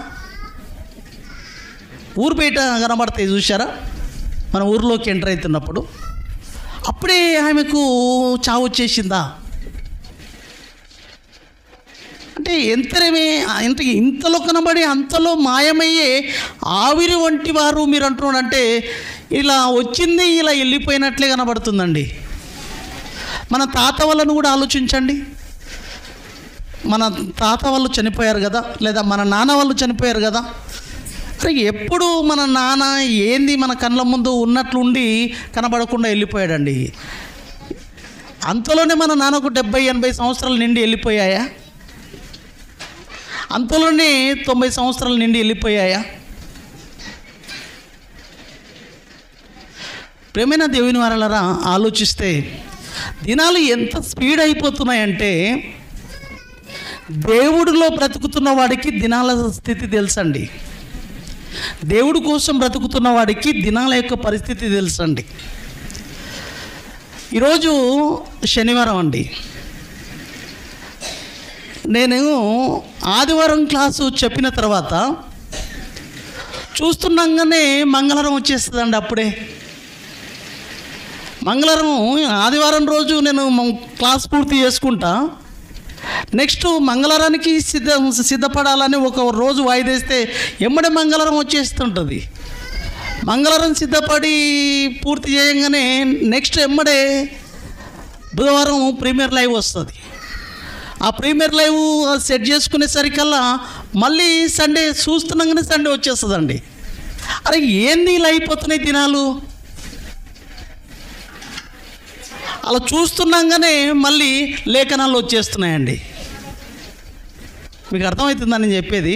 ఊరు బయట కనబడతాయి చూసారా, మన ఊరిలోకి ఎంటర్ అవుతున్నప్పుడు అప్పుడే ఆమెకు చావు వచ్చేసిందా? అంటే ఇంతలో కనబడి అంతలో మాయమయ్యే ఆవిరి వంటి వారు మీరు అంటున్నారంటే, ఇలా వచ్చింది ఇలా వెళ్ళిపోయినట్లే కనబడుతుందండి. మన తాత వాళ్ళను కూడా ఆలోచించండి. మన తాత వాళ్ళు చనిపోయారు కదా, లేదా మన నాన్న వాళ్ళు చనిపోయారు కదా. అరే ఎప్పుడు మన నాన్న ఏంది మన కళ్ళ ముందు ఉన్నట్లుండి కనబడకుండా వెళ్ళిపోయాడండి. అంతలోనే మన నాన్నకు 70-80 సంవత్సరాలు నిండి వెళ్ళిపోయాయా? అంతలోనే 90 సంవత్సరాలు నిండి వెళ్ళిపోయాయా? ప్రేమైన దేవుని వారలారా, ఆలోచిస్తే దినాలు ఎంత స్పీడ్ అయిపోతున్నాయంటే దేవుడిలో బ్రతుకుతున్న వాడికి దినాల స్థితి తెలుసండి. దేవుడి కోసం బ్రతుకుతున్న వాడికి దినాల యొక్క పరిస్థితి తెలుసండి. ఈరోజు శనివారం అండి. నేను ఆదివారం క్లాసు చెప్పిన తర్వాత చూస్తున్నాగానే మంగళవారం వచ్చేస్తుందండి. అప్పుడే మంగళవారం ఆదివారం రోజు నేను క్లాస్ పూర్తి చేసుకుంటా. నెక్స్ట్ మంగళవారానికి సిద్ధపడాలని ఒక రోజు వాయిదేస్తే ఎమ్మడే మంగళవారం వచ్చేస్తుంటుంది. మంగళవారం సిద్ధపడి పూర్తి చేయగానే నెక్స్ట్ ఎమ్మడే బుధవారం ప్రీమియర్ లైవ్ వస్తుంది. ఆ ప్రీమియర్ లైవ్ సెట్ చేసుకునేసరికల్లా మళ్ళీ సండే చూస్తున్నాగానే సండే వచ్చేస్తుందండి. అరే ఏంది ఇలా అయిపోతున్నాయి దినాలు? అలా చూస్తున్నాగానే మళ్ళీ లేఖనాలు వచ్చేస్తున్నాయండి. మీకు అర్థమవుతుందా నేను చెప్పేది?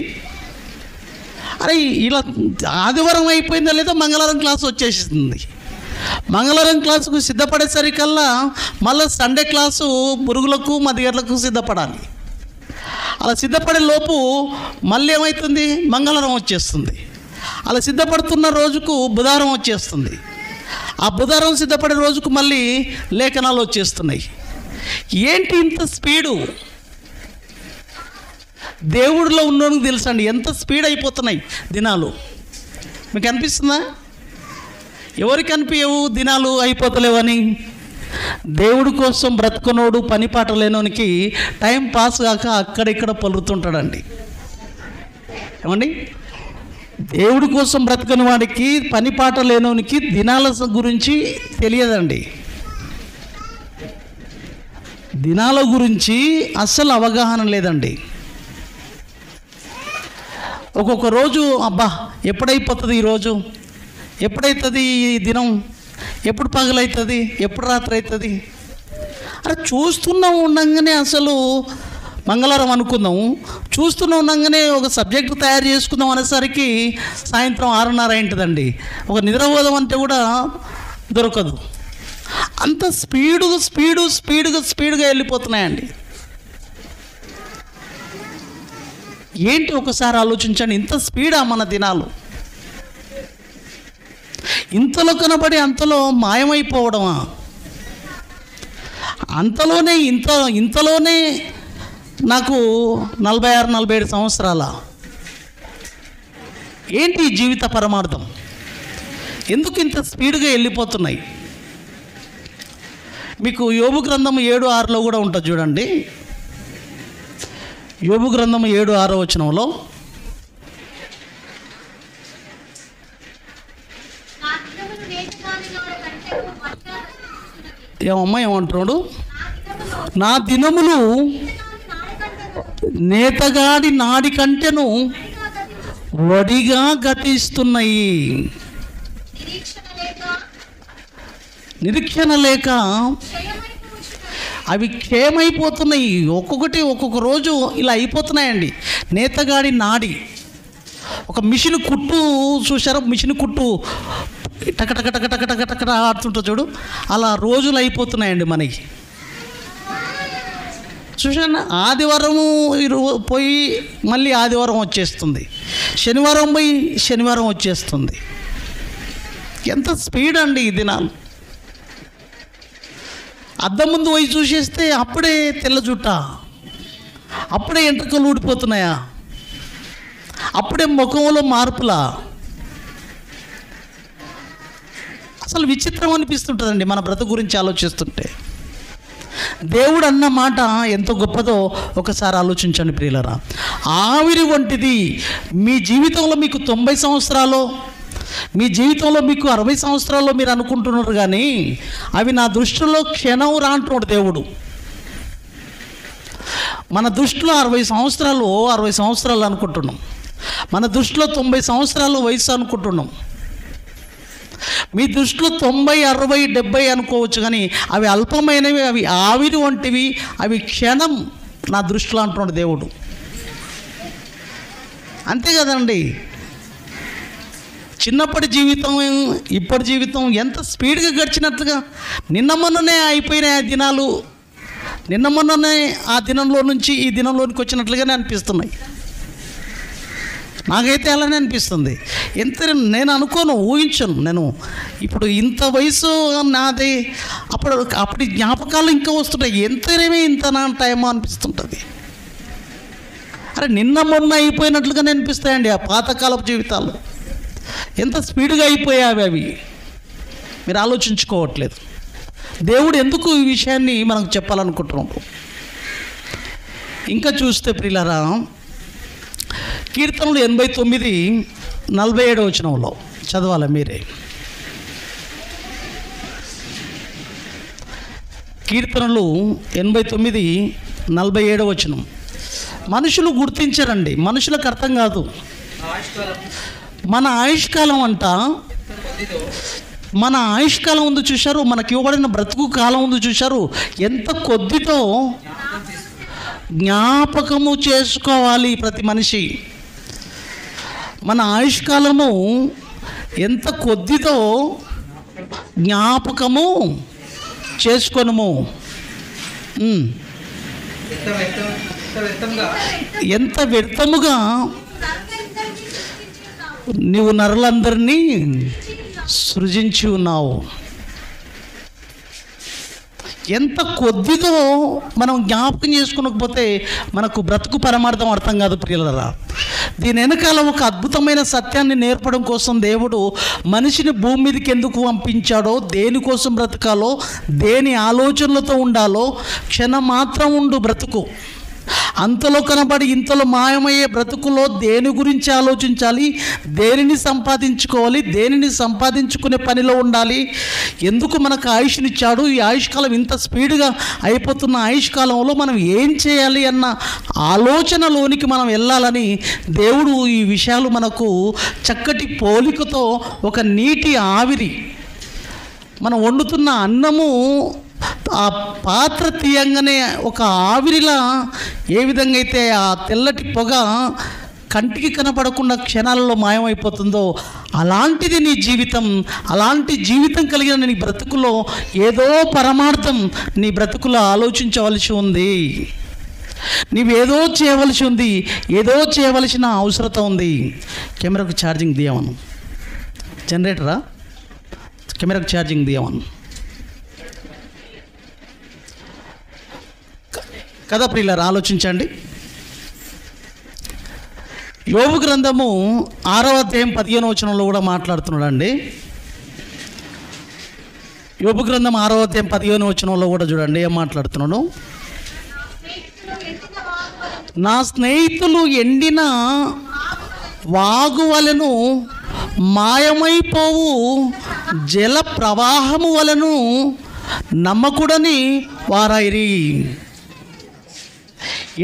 అరే ఇలా ఆదివారం అయిపోయిందా లేదా మంగళవారం క్లాస్ వచ్చేసింది. మంగళవారం క్లాసుకు సిద్ధపడేసరికల్లా మళ్ళీ సండే క్లాసు పురుగులకు మదిగర్లకు సిద్ధపడాలి. అలా సిద్ధపడే లోపు మళ్ళీ ఏమవుతుంది? మంగళవారం వచ్చేస్తుంది. అలా సిద్ధపడుతున్న రోజుకు బుధవారం వచ్చేస్తుంది. ఆ బుధవారం సిద్ధపడే రోజుకు మళ్ళీ లేఖనాలు వచ్చేస్తున్నాయి. ఏంటి ఇంత స్పీడు? దేవుడిలో ఉన్నోనికి తెలుసండి ఎంత స్పీడ్ అయిపోతున్నాయి దినాలు. మీకు అనిపిస్తుందా? ఎవరికి అనిపించవు దినాలు అయిపోతలేవని? దేవుడి కోసం బ్రతుకునోడు, పని పాట లేనోనికి టైం పాస్ కాక అక్కడిక్కడ పలుకుతుంటాడండి. ఏమండి? దేవుడి కోసం బ్రతకని వాడికి, పని పాట లేనోనికి దినాల గురించి తెలియదండి. దినాల గురించి అస్సలు అవగాహన లేదండి. ఒక్కొక్క రోజు అబ్బా ఎప్పుడైపోతుంది ఈరోజు, ఎప్పుడైతుంది ఈ దినం, ఎప్పుడు పగలవుతుంది, ఎప్పుడు రాత్రి అవుతుంది? అరే చూస్తున్నా ఉండగానే అసలు మంగళవారం అనుకుందాం, చూస్తూనే ఉండగానే ఒక సబ్జెక్టు తయారు చేసుకుందాం అనేసరికి సాయంత్రం 6:30 అయింటుందండి. ఒక నిద్రపోదాం అంటే కూడా దొరకదు. అంత స్పీడుగా వెళ్ళిపోతున్నాయండి. ఏంటి ఒకసారి ఆలోచించండి, ఇంత స్పీడా మన దినాలు? ఇంతలో కనబడి అంతలో మాయమైపోవడమా? ఇంతలోనే నాకు 46-47 సంవత్సరాల ఏంటి జీవిత పరమార్థం? ఎందుకు ఇంత స్పీడ్గా వెళ్ళిపోతున్నాయి? మీకు యోబు గ్రంథం 7:6 కూడా ఉంటుంది చూడండి. యోబు గ్రంథం 7:6 వచనంలో ఏమమ్మా ఏమంటున్నాడు? నా దినములు నేతగాడి నాడి కంటెను వడిగా గతిస్తున్నాయి. నిరీక్షణ లేక అవి క్షేమైపోతున్నాయి. ఒక్కొక్క రోజు ఇలా అయిపోతున్నాయండి. నేతగాడి నాడి, ఒక మిషన్ కుట్టు చూసారా? మిషన్ కుట్టు టకటక ఆడుతుంటా చూడు, అలా రోజులు అయిపోతున్నాయండి మనకి. చూసాను, ఆదివారము పోయి మళ్ళీ ఆదివారం వచ్చేస్తుంది, శనివారం పోయి శనివారం వచ్చేస్తుంది. ఎంత స్పీడ్ అండి ఈ దినాలు! అద్దం ముందు పోయి చూసేస్తే అప్పుడే తెల్ల జుట్ట, అప్పుడే ఎంట్రుకలు ఊడిపోతున్నాయా, అప్పుడే ముఖంలో మార్పులా. అసలు విచిత్రం అనిపిస్తుంటుందండి మన బ్రతుకు గురించి ఆలోచిస్తుంటే. దేవుడు అన్న మాట ఎంత గొప్పదో ఒకసారి ఆలోచించండి ప్రియులరా. ఆవిరి వంటిది మీ జీవితంలో మీకు 90 సంవత్సరాలు, మీ జీవితంలో మీకు 60 సంవత్సరాల్లో మీరు అనుకుంటున్నారు, కానీ అవి నా దృష్టిలో క్షణం రా అంటున్నాడు దేవుడు. మన దృష్టిలో 60 సంవత్సరాలు అనుకుంటున్నాం, మన దృష్టిలో 90 సంవత్సరాలు వయసు అనుకుంటున్నాం. మీ దృష్టిలో 90, 60, 70 అనుకోవచ్చు, కానీ అవి అల్పమైనవి, అవి ఆవిరి వంటివి, అవి క్షణం నా దృష్టిలో అంటున్నాడు దేవుడు. అంతే కదండి. చిన్నప్పటి జీవితం ఇప్పటి జీవితం ఎంత స్పీడ్గా గడిచినట్లుగా. నిన్న మొన్ననే అయిపోయినాయి ఆ దినాలు, నిన్న మొన్ననే ఆ దినంలో నుంచి ఈ దినంలోనికి వచ్చినట్లుగానే అనిపిస్తున్నాయి. నాకైతే అలానే అనిపిస్తుంది. ఎంత నేను అనుకోను, ఊహించను. నేను ఇప్పుడు ఇంత వయసు నాది, అప్పటి జ్ఞాపకాలు ఇంకా వస్తుంటాయి. ఎంతనేమే ఇంతనా టైమో అనిపిస్తుంటుంది. అరే నిన్న మొన్న అయిపోయినట్లుగానే అనిపిస్తాయండి ఆ పాతకాలపు జీవితాలు. ఎంత స్పీడ్గా అయిపోయావి అవి, మీరు ఆలోచించుకోవట్లేదు. దేవుడు ఎందుకు ఈ విషయాన్ని మనకు చెప్పాలనుకుంటున్నాడు? ఇంకా చూస్తే ప్రియులారా, కీర్తనలు 89, 47 వచనంలో చదవాలి మీరే. కీర్తనలు 89, 47 వచనం. మనుషులు గుర్తించరండి, మనుషులకు అర్థం కాదు. మన ఆయుష్కాలం అంట, మన ఆయుష్కాలం ఉంది చూశారు, మనకి ఇవ్వబడిన బ్రతుకు కాలం ఉంది చూశారు, ఎంత కొద్దితో జ్ఞాపకము చేసుకోవాలి ప్రతి మనిషి. మన ఆయుష్కాలము ఎంత కొద్దితో జ్ఞాపకము చేసుకొనుము. ఎంత వ్యర్థముగా నీవు నరులందరినీ సృజించి ఉన్నావు. ఎంత కొద్దితో మనం జ్ఞాపకం చేసుకోకపోతే మనకు బ్రతుకు పరమార్థం అర్థం కాదు ప్రియులారా. దీని వెనకాల ఒక అద్భుతమైన సత్యాన్ని నేర్పడం కోసం దేవుడు మనిషిని భూమి మీదకి ఎందుకు పంపించాడో, దేనికోసం బ్రతకాలో, దేని ఆలోచనలతో ఉండాలో, క్షణం మాత్రం ఉండు బ్రతుకు, అంతలో కనబడి ఇంతలో మాయమయ్యే బ్రతుకులో దేని గురించి ఆలోచించాలి, దేనిని సంపాదించుకోవాలి, దేనిని సంపాదించుకునే పనిలో ఉండాలి, ఎందుకు మనకు ఆయుష్నిచ్చాడు, ఈ ఆయుష్కాలం ఇంత స్పీడ్గా అయిపోతున్న ఆయుష్కాలంలో మనం ఏం చేయాలి అన్న ఆలోచనలోనికి మనం వెళ్ళాలని దేవుడు ఈ విషయాలు మనకు చక్కటి పోలికతో, ఒక నీటి ఆవిరి, మనం వండుతున్న అన్నము ఆ పాత్ర తీయంగానే ఒక ఆవిరిలా ఏ విధంగా అయితే ఆ తెల్లటి పొగ కంటికి కనపడకుండా క్షణాలలో మాయమైపోతుందో, అలాంటిది నీ జీవితం. అలాంటి జీవితం కలిగిన నీ బ్రతుకులో ఏదో పరమార్థం నీ బ్రతుకులో ఆలోచించవలసి ఉంది. నీవేదో చేయవలసి ఉంది, ఏదో చేయవలసిన అవసరత ఉంది. కెమెరాకు ఛార్జింగ్ దియమను, జనరేటరా, కెమెరాకు ఛార్జింగ్ దియమను కదా ప్రియులారా. ఆలోచించండి. యోబు గ్రంథము 6వ అధ్యాయం 15వ వచనంలో కూడా మాట్లాడుతున్నాడు అండి. యోబు గ్రంథం 6వ అధ్యాయం 15వ వచనంలో కూడా చూడండి ఏం మాట్లాడుతున్నాడు. నా స్నేహితులు ఎండిన వాగు వలెను, మాయమైపోవు జల ప్రవాహము వలెను నమ్మకుడని వారైరి.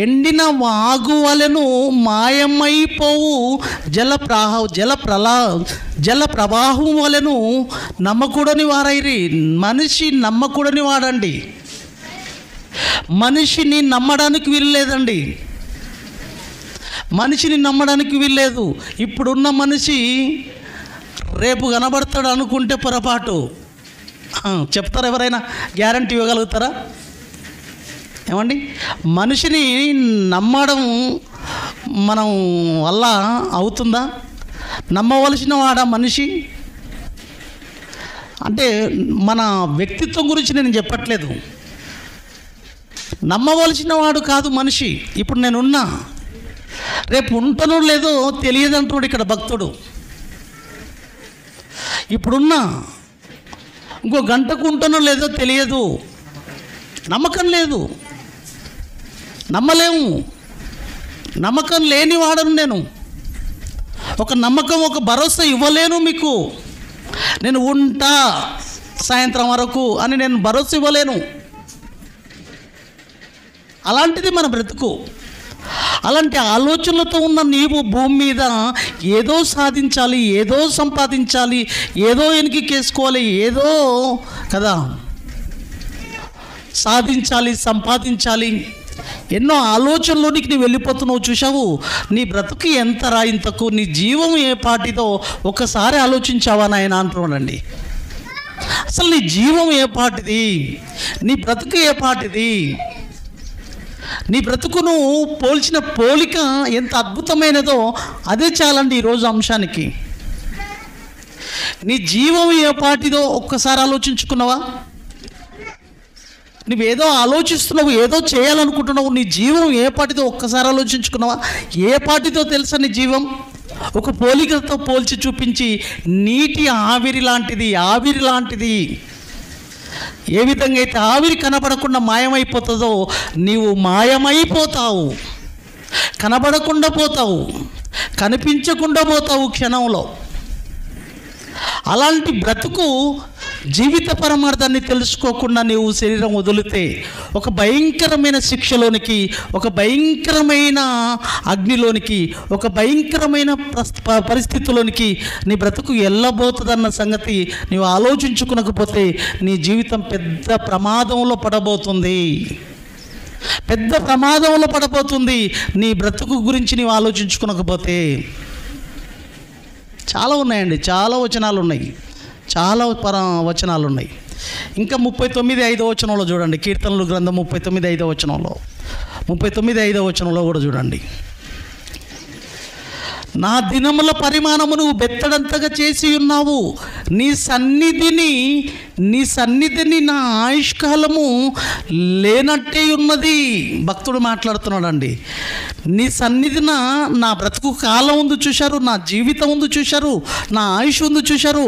ఎండిన వాగు వలెను మాయమైపోవు జల ప్రవాహం వలెను నమ్మకూడని వారైరి. మనిషి నమ్మకూడని వాడండి. మనిషిని నమ్మడానికి వీల్లేదండి. మనిషిని నమ్మడానికి వీల్లేదు. ఇప్పుడున్న మనిషి రేపు కనబడతాడు అనుకుంటే పొరపాటు. చెప్తారా? ఎవరైనా గ్యారంటీ ఇవ్వగలుగుతారా? ఏమండి, మనిషిని నమ్మడం మనం వల్ల అవుతుందా? నమ్మవలసిన వాడా మనిషి? అంటే మన వ్యక్తిత్వం గురించి నేను చెప్పట్లేదు. నమ్మవలసిన వాడు కాదు మనిషి. ఇప్పుడు నేనున్నా, రేపు ఉంటానో లేదో తెలియదు అంటున్నాడు ఇక్కడ భక్తుడు. ఇప్పుడున్నా ఇంకో గంటకు ఉంటానో లేదో తెలియదు. నమ్మకం లేదు, నమ్మలేము. నమ్మకం లేని వాడను నేను. ఒక నమ్మకం, ఒక భరోసా ఇవ్వలేను మీకు. నేను ఉంటా సాయంత్రం వరకు అని నేను భరోసా ఇవ్వలేను. అలాంటిది మన బ్రతుకు. అలాంటి ఆలోచనలతో ఉన్న నీవు భూమి మీద ఏదో సాధించాలి, ఏదో సంపాదించాలి, ఏదో వెనక్కేసుకోవాలి, ఏదో కదా సాధించాలి, సంపాదించాలి, ఎన్నో ఆలోచనలోనికి నీవు వెళ్ళిపోతున్నావు. చూసావు, నీ బ్రతుకు ఎంత రాయింతకు, నీ జీవం ఏ పాటిదో ఒకసారి ఆలోచించావా నాయన అంటున్నాడండి. అసలు నీ జీవం ఏ పాటిది, నీ బ్రతుకు ఏ పాటిది, నీ బ్రతుకును పోల్చిన పోలిక ఎంత అద్భుతమైనదో అదే చాలండి ఈరోజు అంశానికి. నీ జీవం ఏ పాటిదో ఒక్కసారి ఆలోచించుకున్నావా? నువ్వేదో ఆలోచిస్తున్నావు, ఏదో చేయాలనుకుంటున్నావు, నీ జీవం ఏ పాటిదో ఒక్కసారి ఆలోచించుకున్నావా? ఏ పాటితో తెలుసా నీ జీవం? ఒక పోలికతో పోల్చి చూపించి, నీటి ఆవిరి లాంటిది, ఆవిరి లాంటిది. ఏ విధంగా అయితే ఆవిరి కనబడకుండా మాయమైపోతుందో నీవు మాయమైపోతావు, కనబడకుండా పోతావు, కనిపించకుండా పోతావు క్షణంలో. అలాంటి బ్రతుకు జీవిత పరమార్థాన్ని తెలుసుకోకుండా నీవు శరీరం వదిలితే ఒక భయంకరమైన శిక్షలోనికి, ఒక భయంకరమైన అగ్నిలోనికి, ఒక భయంకరమైన పరిస్థితిలోనికి నీ బ్రతుకు వెళ్ళబోతుందన్న సంగతి నీవు ఆలోచించుకోకపోతే నీ జీవితం పెద్ద ప్రమాదంలో పడబోతుంది, పెద్ద ప్రమాదంలో పడబోతుంది. నీ బ్రతుకు గురించి నీవు ఆలోచించుకోకపోతే. చాలా ఉన్నాయండి, చాలా వచనాలు ఉన్నాయి, చాలా వచనాలు ఉన్నాయి. ఇంకా 39:5 వచనంలో చూడండి, కీర్తనలు గ్రంథం 39:5 వచనంలో, 39:5 వచనంలో కూడా చూడండి. నా దినముల పరిమాణము నువ్వు బెత్తడంతగా చేసి ఉన్నావు, నీ సన్నిధిని నా ఆయుష్కాలము లేనట్టే ఉన్నది. భక్తుడు మాట్లాడుతున్నాడండి. నీ సన్నిధిన నా బ్రతుకు కాలం ఉంది చూశారు, నా జీవితం ఉంది చూశారు, నా ఆయుష్ ఉంది చూశారు,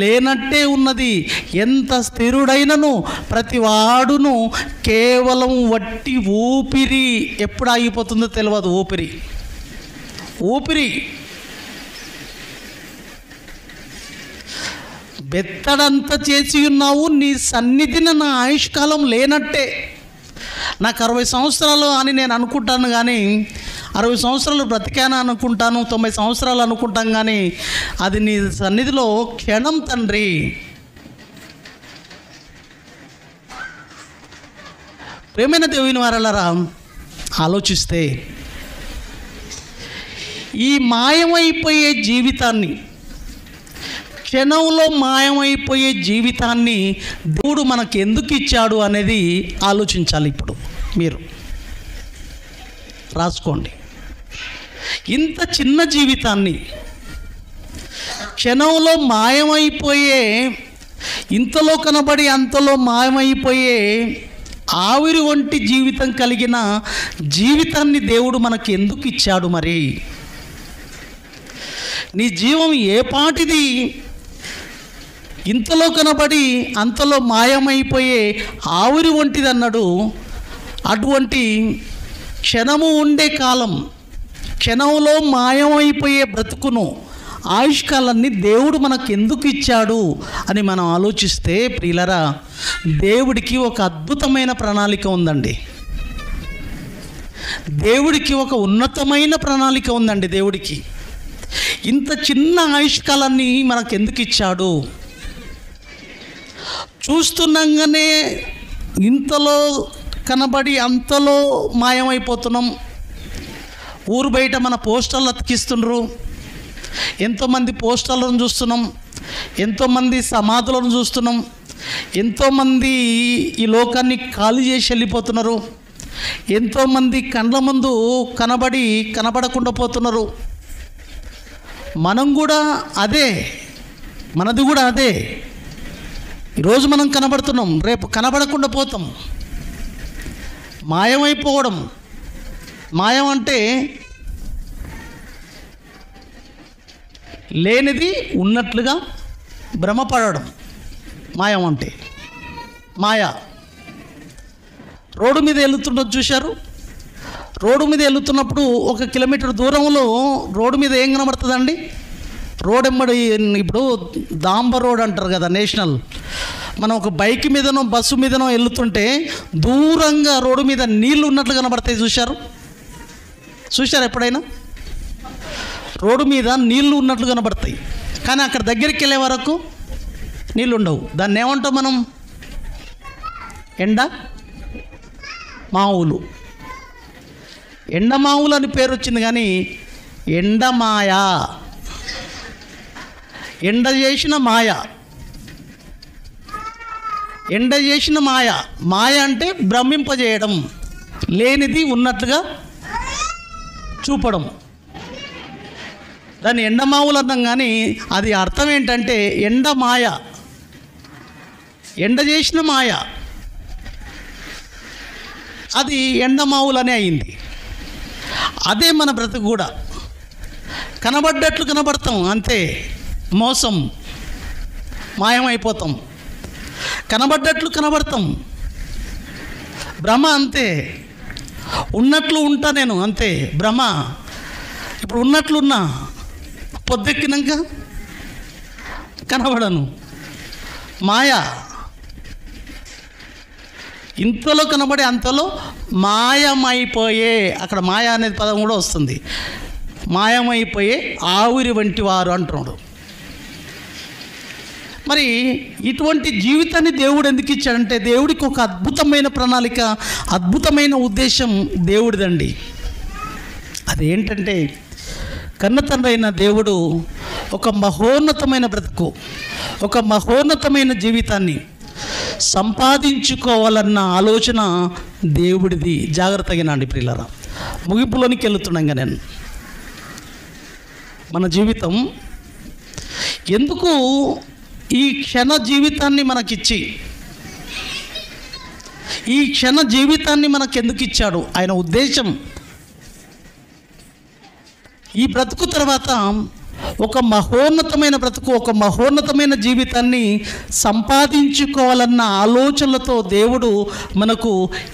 లేనట్టే ఉన్నది. ఎంత స్థిరుడైనను ప్రతి వాడును కేవలం వట్టి ఊపిరి. ఎప్పుడు ఆగిపోతుందో తెలియదు ఊపిరి. బెత్తడంతా చేసి ఉన్నావు, నీ సన్నిధిన నా ఆయుష్కాలం లేనట్టే. నాకు 60 సంవత్సరాలు అని నేను అనుకుంటాను, కానీ 60 సంవత్సరాలు బ్రతికాను అనుకుంటాను, 90 సంవత్సరాలు అనుకుంటాం, కానీ అది నీ సన్నిధిలో క్షణం తండ్రి. ప్రియమైన దేవుని వారలారా, ఆలోచిస్తే ఈ మాయమైపోయే జీవితాన్ని, క్షణంలో మాయమైపోయే జీవితాన్ని దేవుడు మనకు ఎందుకు ఇచ్చాడు అనేది ఆలోచించాలి. ఇప్పుడు మీరు రాసుకోండి. ఇంత చిన్న జీవితాన్ని, క్షణంలో మాయమైపోయే, ఇంతలో కనబడి అంతలో మాయమైపోయే ఆవిరి వంటి జీవితం కలిగిన జీవితాన్ని దేవుడు మనకు ఎందుకు ఇచ్చాడు? మరి నీ జీవం ఏ పాటిది? ఇంతలో కనబడి అంతలో మాయమైపోయే ఆవిరి వంటిది అన్నాడు. అటువంటి క్షణము ఉండే కాలం, క్షణంలో మాయమైపోయే బ్రతుకును, ఆయుష్కాలాన్ని దేవుడు మనకు ఎందుకు ఇచ్చాడు అని మనం ఆలోచిస్తే, ప్రియులరా, దేవుడికి ఒక అద్భుతమైన ప్రణాళిక ఉందండి. దేవుడికి ఒక ఉన్నతమైన ప్రణాళిక ఉందండి. దేవుడికి ఇంత చిన్న ఆయుష్కాలాన్ని మనకు ఎందుకు ఇచ్చాడు? చూస్తున్నాగానే ఇంతలో కనబడి అంతలో మాయమైపోతున్నాం. ఊరు బయట మన పోస్టర్లు అతికిస్తుండ్రు, ఎంతోమంది పోస్టర్లను చూస్తున్నాం, ఎంతోమంది సమాధులను చూస్తున్నాం, ఎంతోమంది ఈ లోకాన్ని ఖాళీ చేసి వెళ్ళిపోతున్నారు, ఎంతోమంది కండ్ల ముందు కనబడకుండా పోతున్నారు. మనం కూడా అదే, మనది కూడా అదే. ఈరోజు మనం కనబడుతున్నాం, రేపు కనబడకుండా పోతాం. మాయమైపోవడం. మాయం అంటే లేనిది ఉన్నట్లుగా భ్రమపడడం. మాయం అంటే మాయా. రోడ్డు మీద వెళ్తున్నది చూశారు. రోడ్డు మీద వెళ్తున్నప్పుడు 1 కిలోమీటర్ దూరంలో రోడ్డు మీద ఏం కనబడుతుందండి? రోడ్ ఎమ్మడి, ఇప్పుడు డాంబర్ రోడ్ అంటారు కదా, నేషనల్. మనం ఒక బైక్ మీదనో బస్సు మీదనో వెళ్తుంటే దూరంగా రోడ్డు మీద నీళ్లు ఉన్నట్లు కనబడతాయి చూశారు. చూశారు ఎప్పుడైనా? రోడ్డు మీద నీళ్లు ఉన్నట్లు కనబడతాయి, కానీ అక్కడ దగ్గరికి వెళ్ళే వరకు నీళ్ళు ఉండవు. దాన్ని ఏమంటాం మనం? ఎండ మావులు. ఎండమావులు అని పేరు వచ్చింది, కానీ ఎండమాయ, ఎండ చేసిన మాయ. ఎండ చేసిన మాయ. మాయ అంటే భ్రమింపజేయడం, లేనిది ఉన్నట్లుగా చూపడం. దాన్ని ఎండమావులు అన్నాం, కానీ అది అర్థం ఏంటంటే ఎండ మాయ, ఎండ చేసిన మాయ. అది ఎండమావులనే అయింది. అదే మన బ్రతుకు కూడా. కనబడ్డట్లు కనబడతాం, అంతే, మోసం, మాయమైపోతాం. కనబడ్డట్లు కనబడతాం, భ్రమ, అంతే. ఉన్నట్లు ఉంటా నేను, అంతే, భ్రమ. ఇప్పుడు ఉన్నట్లున్నా, పొద్దెక్కినాక కనబడను, మాయ. ఇంతలో కనబడే అంతలో మాయమైపోయే, అక్కడ మాయ అనేది పదం కూడా వస్తుంది. మాయమైపోయే ఆవిరి వంటి వారు అంటున్నాడు. మరి ఇటువంటి జీవితాన్ని దేవుడు ఎందుకు ఇచ్చాడంటే, దేవుడికి ఒక అద్భుతమైన ప్రణాళిక, అద్భుతమైన ఉద్దేశం దేవుడిదండి. అదేంటంటే, కన్నతండ్రి అయిన దేవుడు ఒక మహోన్నతమైన బ్రతుకు, ఒక మహోన్నతమైన జీవితాన్ని సంపాదించుకోవాలన్న ఆలోచన దేవుడిది. జాగ్రత్తగా నాండి ప్రియులారా, ముగింపులోనికి వెళుతున్నాగా నేను. మన జీవితం ఎందుకు ఈ క్షణ జీవితాన్ని మనకిచ్చి, ఈ క్షణ జీవితాన్ని మనకెందుకు ఇచ్చాడు? ఆయన ఉద్దేశం ఈ బ్రతుకు తర్వాత ఒక మహోన్నతమైన బ్రతుకు, ఒక మహోన్నతమైన జీవితాన్ని సంపాదించుకోవాలన్న ఆలోచనలతో దేవుడు మనకు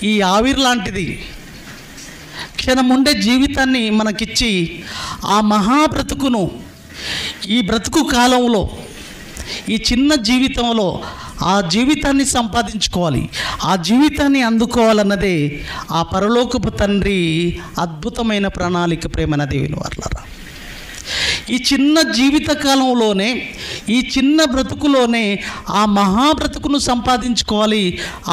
ఈ ఆవిరి లాంటిది క్షణముండే జీవితాన్ని మనకిచ్చి, ఆ మహాబ్రతుకును ఈ బ్రతుకు కాలంలో, ఈ చిన్న జీవితంలో ఆ జీవితాన్ని సంపాదించుకోవాలి, ఆ జీవితాన్ని అందుకోవాలన్నదే ఆ పరలోకపు తండ్రి అద్భుతమైన ప్రణాళిక. ప్రేమన దేవుని వారలారా, ఈ చిన్న జీవిత కాలంలోనే, ఈ చిన్న బ్రతుకులోనే ఆ మహాబ్రతుకును సంపాదించుకోవాలి,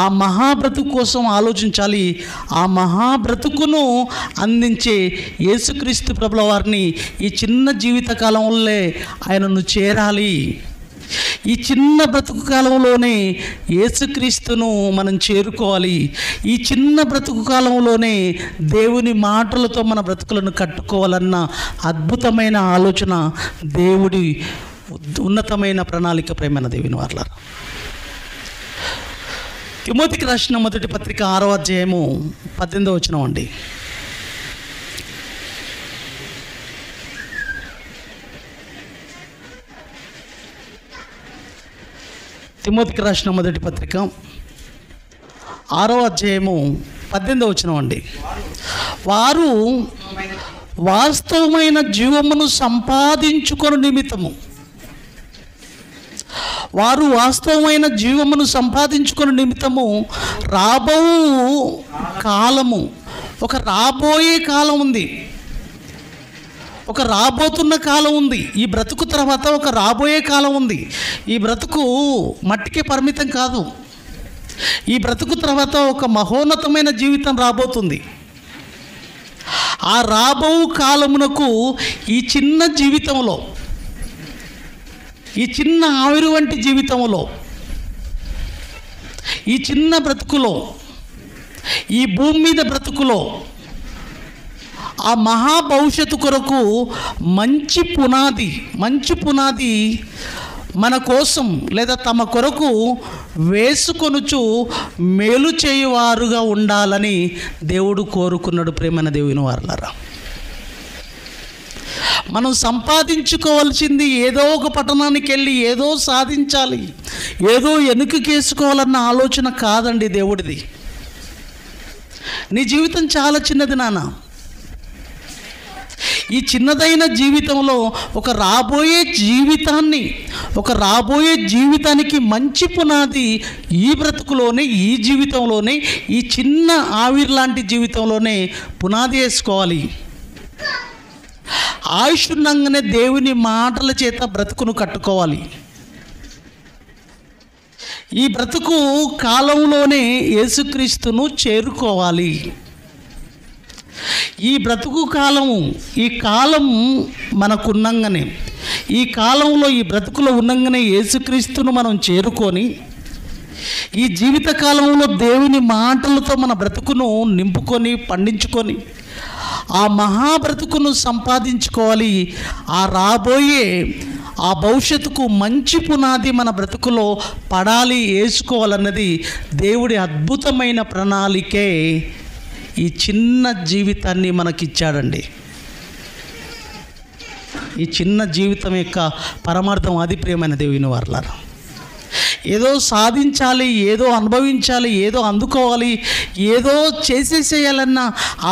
ఆ మహాబ్రతుకు కోసం ఆలోచించాలి, ఆ మహాబ్రతుకును అందించే యేసుక్రీస్తు ప్రభుల వారిని ఈ చిన్న జీవిత కాలంలో ఆయనను చేరాలి. ఈ చిన్న బ్రతుకు కాలంలోనే యేసుక్రీస్తును మనం చేరుకోవాలి. ఈ చిన్న బ్రతుకు కాలంలోనే దేవుని మాటలతో మన బ్రతుకులను కట్టుకోవాలన్న అద్భుతమైన ఆలోచన దేవుడి ఉన్నతమైన ప్రణాళిక. ప్రేమైన దేవుని వారలారా, తిమోతికి రాసిన మొదటి పత్రిక 6వ అధ్యాయము 18వ వచనం అండి. తిమోతికి రాసిన మొదటి పత్రిక 6వ అధ్యాయము 18వ వచనం అండి. వారు వాస్తవమైన జీవమును సంపాదించుకొను నిమిత్తము, వారు వాస్తవమైన జీవమును సంపాదించుకొను నిమిత్తము రాబో కాలము, ఒక రాబోయే కాలం ఉంది, ఒక రాబోతున్న కాలం ఉంది. ఈ బ్రతుకు తర్వాత ఒక రాబోయే కాలం ఉంది. ఈ బ్రతుకు మట్టికే పరిమితం కాదు. ఈ బ్రతుకు తర్వాత ఒక మహోన్నతమైన జీవితం రాబోతుంది. ఆ రాబో కాలమునకు ఈ చిన్న జీవితంలో, ఈ చిన్న ఆవిరి వంటి జీవితంలో, ఈ చిన్న బ్రతుకులో, ఈ భూమి మీద బ్రతుకులో ఆ మహా భవిష్యత్తు కొరకు మంచి పునాది మన కోసం లేదా తమ కొరకు వేసుకొనుచు మేలు చేయువారుగా ఉండాలని దేవుడు కోరుకున్నాడు. ప్రేమైన దేవుని వారలారా, మనం సంపాదించుకోవాల్సింది ఏదో ఒక పట్టణానికి వెళ్ళి ఏదో సాధించాలి, ఏదో వెనుకకేసుకోవాలన్న ఆలోచన కాదండి దేవుడిది. నీ జీవితం చాలా చిన్నది నాన్న. ఈ చిన్నదైన జీవితంలో ఒక రాబోయే జీవితానికి మంచి పునాది ఈ బ్రతుకులోనే, ఈ జీవితంలోనే, ఈ చిన్న ఆవిరి లాంటి జీవితంలోనే పునాది వేసుకోవాలి. ఆయుష్ ఉండగానే దేవుని మాటల చేత బ్రతుకును కట్టుకోవాలి. ఈ బ్రతుకు కాలంలోనే యేసుక్రీస్తును చేరుకోవాలి. ఈ బ్రతుకు కాలము, ఈ కాలం మనకున్నంగానే, ఈ కాలంలో ఈ బ్రతుకులో ఉన్నంగానే యేసుక్రీస్తును మనం చేరుకొని ఈ జీవిత కాలంలో దేవుని మాటలతో మన బ్రతుకును నింపుకొని పండించుకొని ఆ మహాబ్రతుకును సంపాదించుకోవాలి. ఆ రాబోయే ఆ భవిష్యత్తుకు మంచి పునాది మన బ్రతుకులో పడాలి, వేసుకోవాలన్నది దేవుడి అద్భుతమైన ప్రణాళికే ఈ చిన్న జీవితాన్ని మనకిచ్చాడండి. ఈ చిన్న జీవితం యొక్క పరమార్థం అది ప్రియమైన దేవుని వారలారా. ఏదో సాధించాలి, ఏదో అనుభవించాలి, ఏదో అందుకోవాలి, ఏదో చేసేసేయాలన్న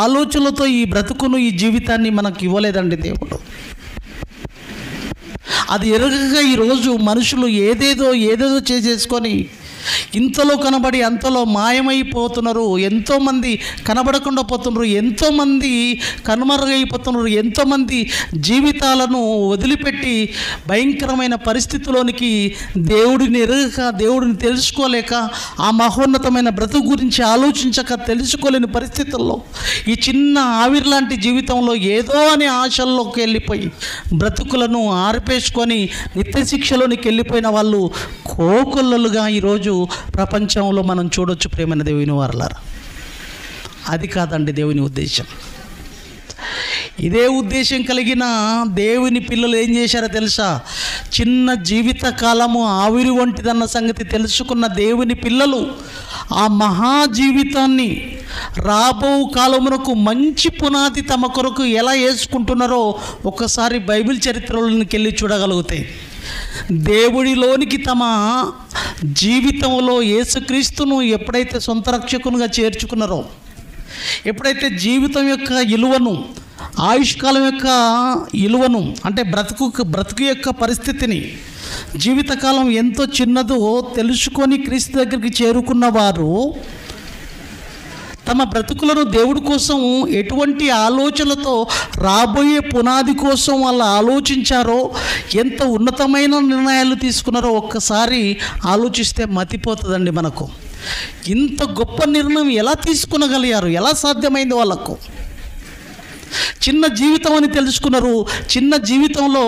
ఆలోచనలతో ఈ బ్రతుకును, ఈ జీవితాన్ని మనకు ఇవ్వలేదండి దేవుడు. అది ఎరగక ఈరోజు మనుషులు ఏదేదో చేసేసుకొని ఇంతలో కనబడి అంతలో మాయమైపోతున్నారు. ఎంతోమంది కనబడకుండా పోతున్నారు, ఎంతోమంది కనుమరుగైపోతున్నారు, ఎంతోమంది జీవితాలను వదిలిపెట్టి భయంకరమైన పరిస్థితిలోనికి దేవుడిని ఎరగక, దేవుడిని తెలుసుకోలేక, ఆ మహోన్నతమైన బ్రతుకు గురించి ఆలోచించక తెలుసుకోలేని పరిస్థితుల్లో ఈ చిన్న ఆవిరి లాంటి జీవితంలో ఏదో అనే ఆశల్లోకి వెళ్ళిపోయి బ్రతుకులను ఆర్పేసుకొని నిత్య శిక్షలోనికి వెళ్ళిపోయిన వాళ్ళు కోకొల్లలుగా ఈరోజు ప్రపంచంలో మనం చూడొచ్చు ప్రియమైన దేవుని వారలారా. అది కాదండి దేవుని ఉద్దేశం. ఇదే ఉద్దేశం కలిగిన దేవుని పిల్లలు ఏం చేశారో తెలుసా? చిన్న జీవిత కాలము ఆవిరి వంటిదన్న సంగతి తెలుసుకున్న దేవుని పిల్లలు ఆ మహా జీవితాన్ని రాబో కాలమునకు మంచి పునాది తమ కొరకు ఎలా వేసుకుంటున్నారో ఒకసారి బైబిల్ చరిత్రలోనికి వెళ్ళి చూడగలుగుతాయి. దేవుడిలోనికి తమ జీవితంలో యేసుక్రీస్తును ఎప్పుడైతే సొంత రక్షకునిగా చేర్చుకున్నారో, ఎప్పుడైతే జీవితం యొక్క విలువను, ఆయుష్కాలం యొక్క విలువను, అంటే బ్రతుకు యొక్క పరిస్థితిని, జీవితకాలం ఎంతో చిన్నదో తెలుసుకొని క్రీస్తు దగ్గరికి చేరుకున్న వారు తమ బ్రతుకులను దేవుడి కోసం ఎటువంటి ఆలోచనలతో రాబోయే పునాది కోసం వాళ్ళు ఆలోచించారో, ఎంత ఉన్నతమైన నిర్ణయాలు తీసుకున్నారో ఒక్కసారి ఆలోచిస్తే మతిపోతుందండి మనకు. ఇంత గొప్ప నిర్ణయం ఎలా తీసుకునగలిగారు? ఎలా సాధ్యమైంది వాళ్ళకు? చిన్న జీవితం అని తెలుసుకున్నారు. చిన్న జీవితంలో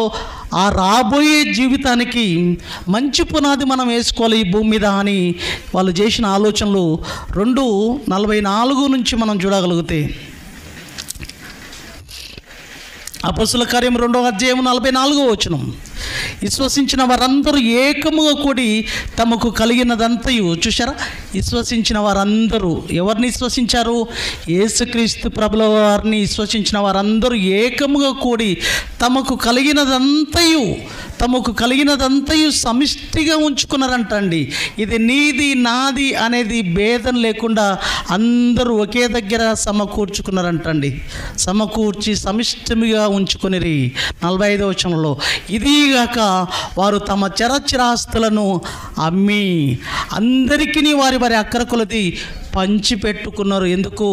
ఆ రాబోయే జీవితానికి మంచి పునాది మనం వేసుకోవాలి ఈ భూమి మీద అని వాళ్ళు చేసిన ఆలోచనలు 2:44 నుంచి మనం చూడగలిగితే, అపొస్తలుల కార్యం 2వ అధ్యాయం 44వ వచనం, విశ్వసించిన వారందరూ ఏకముగా కూడి తమకు కలిగినదంతయు. చూశారా? విశ్వసించిన వారందరూ ఎవరిని విశ్వసించారు? యేసుక్రీస్తు ప్రభుల వారిని విశ్వసించిన వారందరూ ఏకముగా కూడి తమకు కలిగినదంతయు సమిష్టిగా ఉంచుకున్నారంటండి. ఇది నీది నాది అనేది భేదం లేకుండా అందరూ ఒకే దగ్గర సమకూర్చుకున్నారంటండి. సమకూర్చి సమిష్టిగా ఉంచుకునిరి. 45వ వచనంలో, ఇదిగాక వారు తమ చరచరాస్తులను అమ్మి అందరికీ వారి వారి అక్కర కొలది పంచిపెట్టుకున్నారు. ఎందుకు?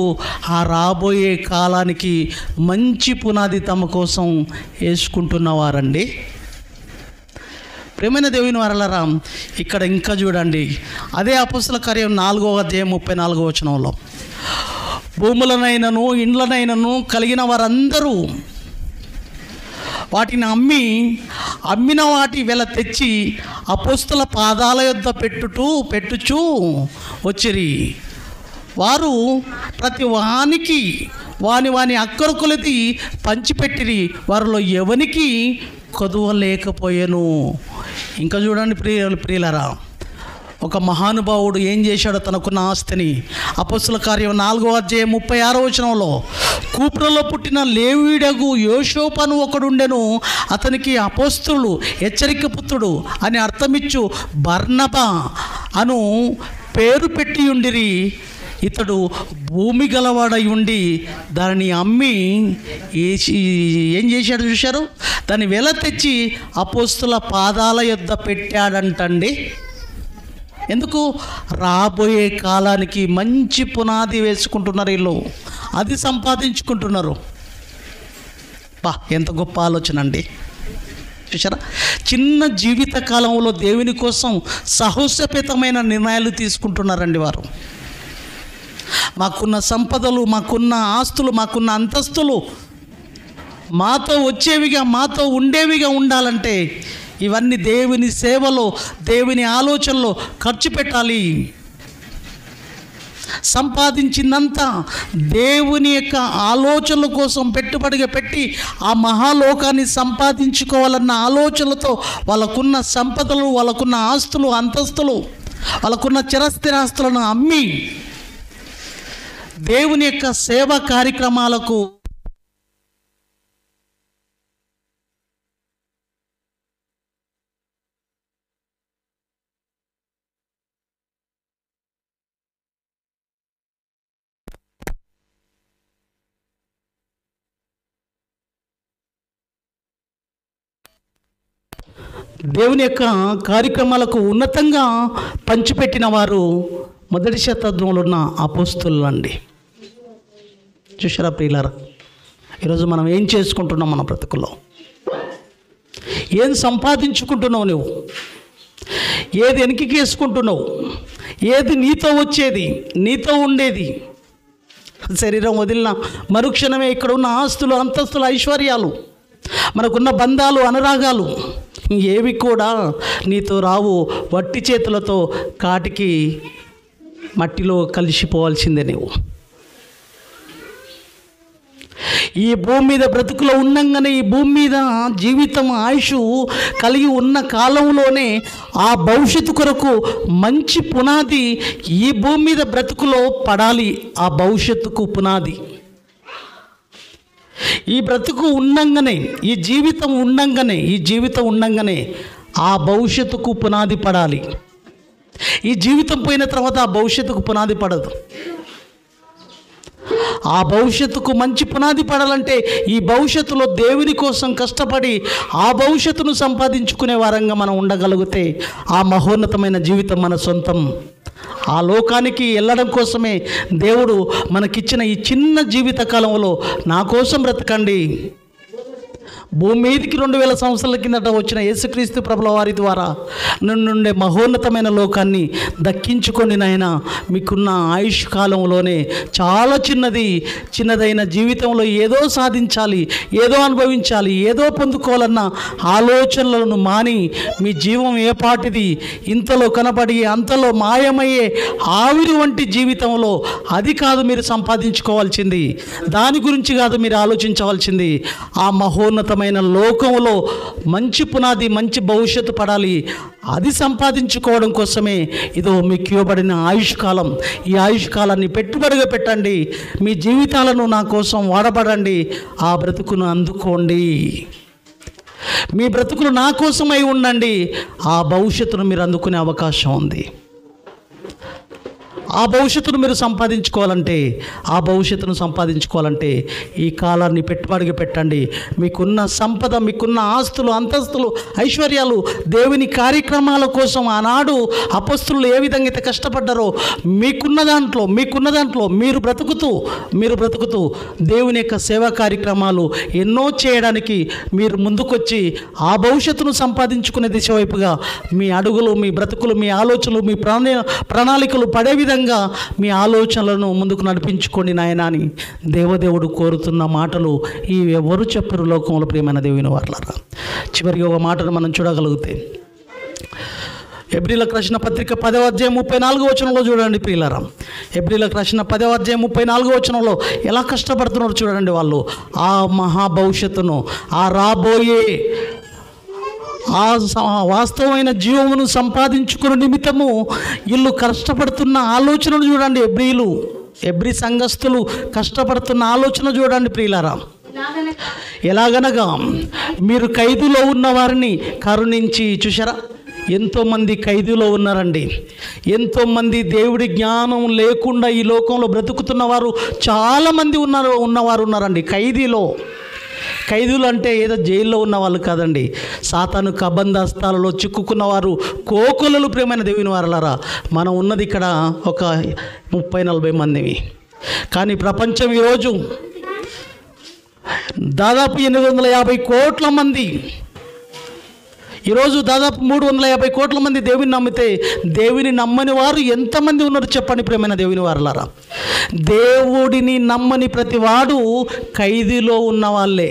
ఆ రాబోయే కాలానికి మంచి పునాది తమ కోసం వేసుకుంటున్నవారండి. ప్రియమైన దేవుని వారలారా, ఇక్కడ ఇంకా చూడండి, అదే అపొస్తలుల కార్యం 4వ అధ్యాయం 34వ వచనంలో, భూములనైనను ఇండ్లనైనను కలిగిన వారందరూ వాటిని అమ్మిన వాటి వెల తెచ్చి అపొస్తలుల పాదాల యొద్ద పెట్టుచూ వచ్చిరి. వారు ప్రతి వానికి వాని అక్కర కొలది పంచిపెట్టిరి. వారిలో ఎవనికి కొదువ లేకపోయాను. ఇంకా చూడండి ప్రియులరా, ఒక మహానుభావుడు ఏం చేశాడో తనకున్న ఆస్తిని. అపొస్తలుల కార్యం 4వ అధ్యాయం 36వ వచనంలో, కూపురలో పుట్టిన లేవీయుడగు యోషోపు అను ఒకడుండెను. అతనికి అపొస్తలుడు హెచ్చరిక పుత్రుడు అని అర్థమిచ్చు బర్నబా అను పేరు పెట్టి ఉండిరి. ఇతడు భూమి గలవాడై ఉండి దానిని అమ్మి ఏం చేశాడు చూశారు? దాన్ని వెల తెచ్చి అపొస్తలుల పాదాల యొద్ద పెట్టాడంటండి. ఎందుకు? రాబోయే కాలానికి మంచి పునాది వేసుకుంటున్నారు వీళ్ళు, అది సంపాదించుకుంటున్నారు. ఎంత గొప్ప ఆలోచన అండి. చూసారా, చిన్న జీవిత కాలంలో దేవుని కోసం సాహసోపేతమైన నిర్ణయాలు తీసుకుంటున్నారండి వారు. మాకున్న సంపదలు, మాకున్న ఆస్తులు, మాకున్న అంతస్తులు మాతో వచ్చేవిగా, మాతో ఉండేవిగా ఉండాలంటే ఇవన్నీ దేవుని సేవలో, దేవుని ఆలోచనలో ఖర్చు పెట్టాలి. సంపాదించిందంతా దేవుని యొక్క ఆలోచనల కోసం పెట్టుబడిగా పెట్టి ఆ మహాలోకాన్ని సంపాదించుకోవాలన్న ఆలోచనలతో వాళ్ళకున్న సంపదలు, వాళ్ళకున్న ఆస్తులు, అంతస్తులు, వాళ్ళకున్న చిరస్థిరాస్తులను అమ్మి దేవుని యొక్క సేవా కార్యక్రమాలకు దేవుని యొక్క కార్యక్రమాలకు ఉన్నతంగా పంచిపెట్టిన వారు మొదటి శతాబ్దంలో ఉన్న అపోస్తలులు అండి. చూసారా ప్రియులారా, ఈరోజు మనం ఏం చేసుకుంటున్నాం? మన బ్రతుకుల్లో ఏం సంపాదించుకుంటున్నావు? నువ్వు ఏది వెనక్కి వేసుకుంటున్నావు? ఏది నీతో వచ్చేది, నీతో ఉండేది? శరీరం వదిలిన మరుక్షణమే ఇక్కడ ఉన్న ఆస్తులు, అంతస్తులు, ఐశ్వర్యాలు, మనకున్న బంధాలు, అనురాగాలు ఏవి కూడా నీతో రావు. వట్టి చేతులతో కాటికి మట్టిలో కలిసిపోవాల్సిందే నువ్వు. ఈ భూమి మీద బ్రతుకులో ఉండంగానే, ఈ భూమి మీద జీవితం, ఆయుష్ కలిగి ఉన్న కాలంలోనే ఆ భవిష్యత్తు కొరకు మంచి పునాది ఈ భూమి మీద బ్రతుకులో పడాలి. ఆ భవిష్యత్తుకు పునాది ఈ బ్రతుకు ఉండంగానే, ఈ జీవితం ఉండంగానే ఆ భవిష్యత్తుకు పునాది పడాలి. ఈ జీవితం పోయిన తర్వాత ఆ భవిష్యత్తుకు పునాది పడదు. ఆ భవిష్యత్తుకు మంచి పునాది పడాలంటే ఈ భవిష్యత్తులో దేవుని కోసం కష్టపడి ఆ భవిష్యత్తును సంపాదించుకునే వారంగా మనం ఉండగలిగితే ఆ మహోన్నతమైన జీవితం మన సొంతం. ఆ లోకానికి వెళ్ళడం కోసమే దేవుడు మనకిచ్చిన ఈ చిన్న జీవిత కాలంలో నా కోసం బ్రతకండి. భూమి మీదికి 2000 సంవత్సరాల కిందట వచ్చిన యేసుక్రీస్తు ప్రభుల వారి ద్వారా నుండే మహోన్నతమైన లోకాన్ని దక్కించుకొని నాయన, మీకున్న ఆయుష్ కాలంలోనే చాలా చిన్నదైన జీవితంలో ఏదో సాధించాలి, ఏదో అనుభవించాలి, ఏదో పొందుకోవాలన్న ఆలోచనలను మాని మీ జీవం ఏపాటిది, ఇంతలో కనబడి అంతలో మాయమయ్యే ఆవిరి వంటి జీవితంలో అది కాదు మీరు సంపాదించుకోవాల్సింది, దాని గురించి కాదు మీరు ఆలోచించవలసింది. ఆ మహోన్నతమైన లోకంలో మంచి పునాది, మంచి భవిష్యత్తు పడాలి. అది సంపాదించుకోవడం కోసమే ఇదో మీకు ఇవ్వబడిన ఆయుష్ కాలం. ఈ ఆయుష్ కాలాన్ని పెట్టుబడిగా పెట్టండి. మీ జీవితాలను నా కోసం వాడబడండి. ఆ బ్రతుకును అందుకోండి. మీ బ్రతుకులు నా కోసమై ఉండండి. ఆ భవిష్యత్తును మీరు అందుకునే అవకాశం ఉంది. ఆ భవిష్యత్తును మీరు సంపాదించుకోవాలంటే ఈ కాలాన్ని పెట్టుబడిగా పెట్టండి. మీకున్న సంపద, మీకున్న ఆస్తులు, అంతస్తులు, ఐశ్వర్యాలు దేవుని కార్యక్రమాల కోసం ఆనాడు అపొస్తలులు ఏ విధంగా అయితే కష్టపడ్డారో మీకున్న దాంట్లో మీరు బ్రతుకుతూ దేవుని యొక్క సేవా కార్యక్రమాలు ఎన్నో చేయడానికి మీరు ముందుకొచ్చి ఆ భవిష్యత్తును సంపాదించుకునే దిశ వైపుగా మీ అడుగులు, మీ బ్రతుకులు, మీ ఆలోచనలు, మీ ప్రణాళికలు పడే విధంగా మీ ఆలోచనలను ముందుకు నడిపించుకోండి నాయనా అని దేవదేవుడు కోరుతున్న మాటలు ఈ ఎవరు చెప్పరు లోకంలో ప్రియమైన దేవుని వారలారా. చివరికి ఒక మాటను మనం చూడగలిగితే ఎబ్రీలకు రాసిన పత్రిక 10వ అధ్యాయం 34వ వచనంలో చూడండి ప్రియులారా. ఎబ్రీలకు రాసిన 10వ అధ్యాయం 34వ వచనంలో ఎలా కష్టపడుతున్నారు చూడండి వాళ్ళు. ఆ మహా భవిష్యత్తును, ఆ రాబోయే ఆ వాస్తవమైన జీవమును సంపాదించుకునే నిమిత్తము వీళ్ళు కష్టపడుతున్న ఆలోచనను చూడండి. ఎబ్రీ సంఘస్థులు కష్టపడుతున్న ఆలోచన చూడండి ప్రియులారా. ఎలాగనగా మీరు ఖైదులో ఉన్న వారిని కరుణించి, చూసారా ఎంతోమంది ఖైదులో ఉన్నారండి. ఎంతోమంది దేవుడి జ్ఞానం లేకుండా ఈ లోకంలో బ్రతుకుతున్న వారు చాలామంది ఉన్నారండి. ఖైదీలు అంటే ఏదో జైల్లో ఉన్న వాళ్ళు కాదండి. సాతాను కబంధస్తాలలో చిక్కుకున్నవారు, కోకొలలు ప్రియమైన దేవుని వారలారా. మనం ఉన్నది ఇక్కడ ఒక 30-40 మందివి. కానీ ప్రపంచం ఈరోజు దాదాపు 850 కోట్ల మంది, ఈరోజు దాదాపు 350 కోట్ల మంది దేవుని నమ్మితే దేవుని నమ్మని వారు ఎంతమంది ఉన్నారు చెప్పండి ప్రియమైన దేవుని వారలారా. దేవుడిని నమ్మని ప్రతివాడు ఖైదీలో ఉన్న వాళ్ళే,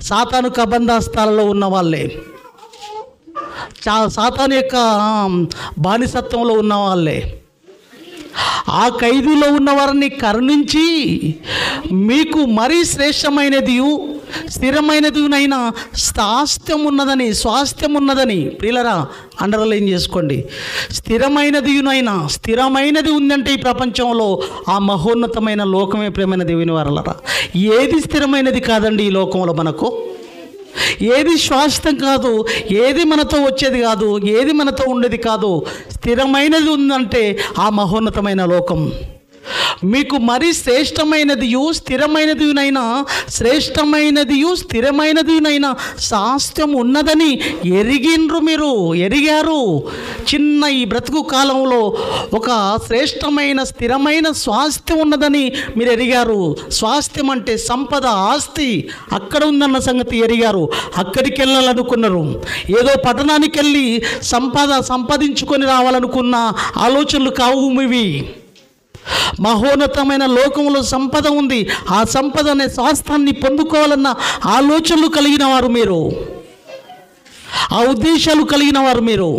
సాతాను కబంధాస్తాలలో ఉన్న వాళ్ళే, సాతాను యొక్క బానిసత్వంలో ఉన్న వాళ్ళే. ఆ ఖైదీలో ఉన్న వారిని కరుణించి మీకు మరీ శ్రేష్టమైనది స్థిరమైనదినైనా స్వాస్థ్యం ఉన్నదని ప్రియులరా అండర్లైన్ చేసుకోండి. స్థిరమైనది ఉందంటే ఈ ప్రపంచంలో ఆ మహోన్నతమైన లోకమే ప్రియమైన దేవుని వారలారా. ఏది స్థిరమైనది కాదండి ఈ లోకంలో మనకు, ఏది శాశ్వతం కాదు, ఏది మనతో వచ్చేది కాదు, ఏది మనతో ఉండేది కాదు. స్థిరమైనది ఉందంటే ఆ మహోన్నతమైన లోకం. మీకు మరి స్థిరమైనదినైనా శాస్త్రం ఉన్నదని ఎరిగారు. చిన్న ఈ బ్రతుకు కాలంలో ఒక స్థిరమైన స్వాస్థ్యం ఉన్నదని మీరు ఎరిగారు. స్వాస్థ్యం అంటే సంపద, ఆస్తి అక్కడ ఉందన్న సంగతి ఎరిగారు. అక్కడికి వెళ్ళాలనుకున్నారు. ఏదో పట్టణానికి వెళ్ళి సంపాదించుకొని రావాలనుకున్న ఆలోచనలు కావు ఇవి. మహోన్నతమైన లోకంలో సంపద ఉంది. ఆ సంపద అనే స్వాస్థాన్ని పొందుకోవాలన్న ఆలోచనలు కలిగిన వారు మీరు, ఆ ఉద్దేశాలు కలిగిన వారు మీరు.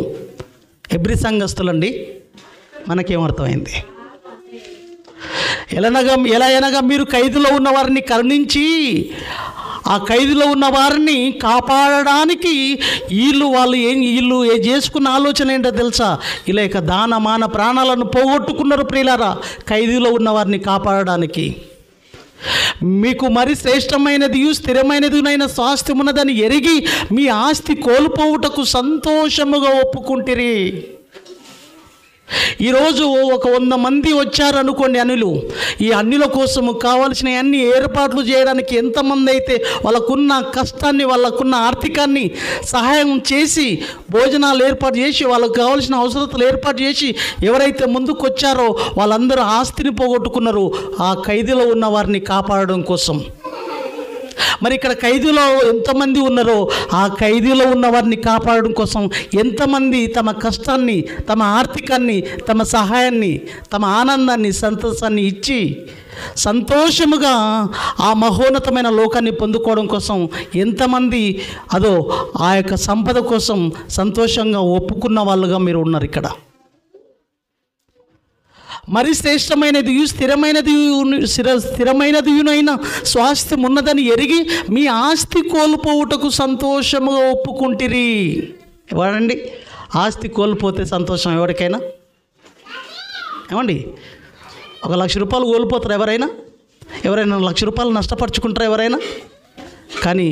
హెబ్రీ సంఘస్థులండి, మనకేమర్థమైంది? ఎలా అనగా మీరు ఖైదులో ఉన్న వారిని కరుణించి ఆ ఖైదులో ఉన్న వారిని కాపాడడానికి వాళ్ళు చేసుకున్న ఆలోచన ఏంటో తెలుసా? ఇలా ఇక దానమాన ప్రాణాలను పోగొట్టుకున్నారు ప్రియులారా ఖైదులో ఉన్న వారిని కాపాడడానికి. మీకు మరి స్థిరమైనదినైనా స్వాస్థ్యం ఉన్నదని ఎరిగి మీ ఆస్తి కోల్పోవుటకు సంతోషముగా ఒప్పుకుంటిరి. ఈరోజు ఒక 100 మంది వచ్చారనుకోండి అన్యులు. ఈ అన్యుల కోసము కావలసిన అన్ని ఏర్పాట్లు చేయడానికి ఎంతమంది అయితే వాళ్ళకున్న కష్టాన్ని, వాళ్ళకున్న ఆర్థికాన్ని సహాయం చేసి, భోజనాలు ఏర్పాటు చేసి, వాళ్ళకు కావాల్సిన అవసరతలు ఏర్పాటు చేసి ఎవరైతే ముందుకు వచ్చారో వాళ్ళందరూ ఆస్తిని పోగొట్టుకున్నారు ఆ ఖైదీలో ఉన్న వారిని కాపాడడం కోసం. మరి ఇక్కడ ఖైదీలో ఎంతమంది ఉన్నారో ఆ ఖైదీలో ఉన్న వారిని కాపాడడం కోసం ఎంతమంది తమ కష్టాన్ని, తమ ఆర్థికాన్ని, తమ సహాయాన్ని, తమ ఆనందాన్ని, సంతోషాన్ని ఇచ్చి సంతోషముగా ఆ మహోన్నతమైన లోకాన్ని పొందుకోవడం కోసం ఎంతమంది ఆ యొక్క సంపద కోసం సంతోషంగా ఒప్పుకున్న వాళ్ళుగా మీరు ఉన్నారు ఇక్కడ. మరి స్థిరమైనదినైనా స్వాస్థ్యం ఉన్నదని ఎరిగి మీ ఆస్తి కోల్పోవుటకు సంతోషముగా ఒప్పుకుంటిరి. ఎవరండి ఆస్తి కోల్పోతే సంతోషం ఎవరికైనా? ఏమండి, 1,00,000 రూపాయలు కోల్పోతారు ఎవరైనా? 1,00,000 రూపాయలు నష్టపరుచుకుంటారా ఎవరైనా? కానీ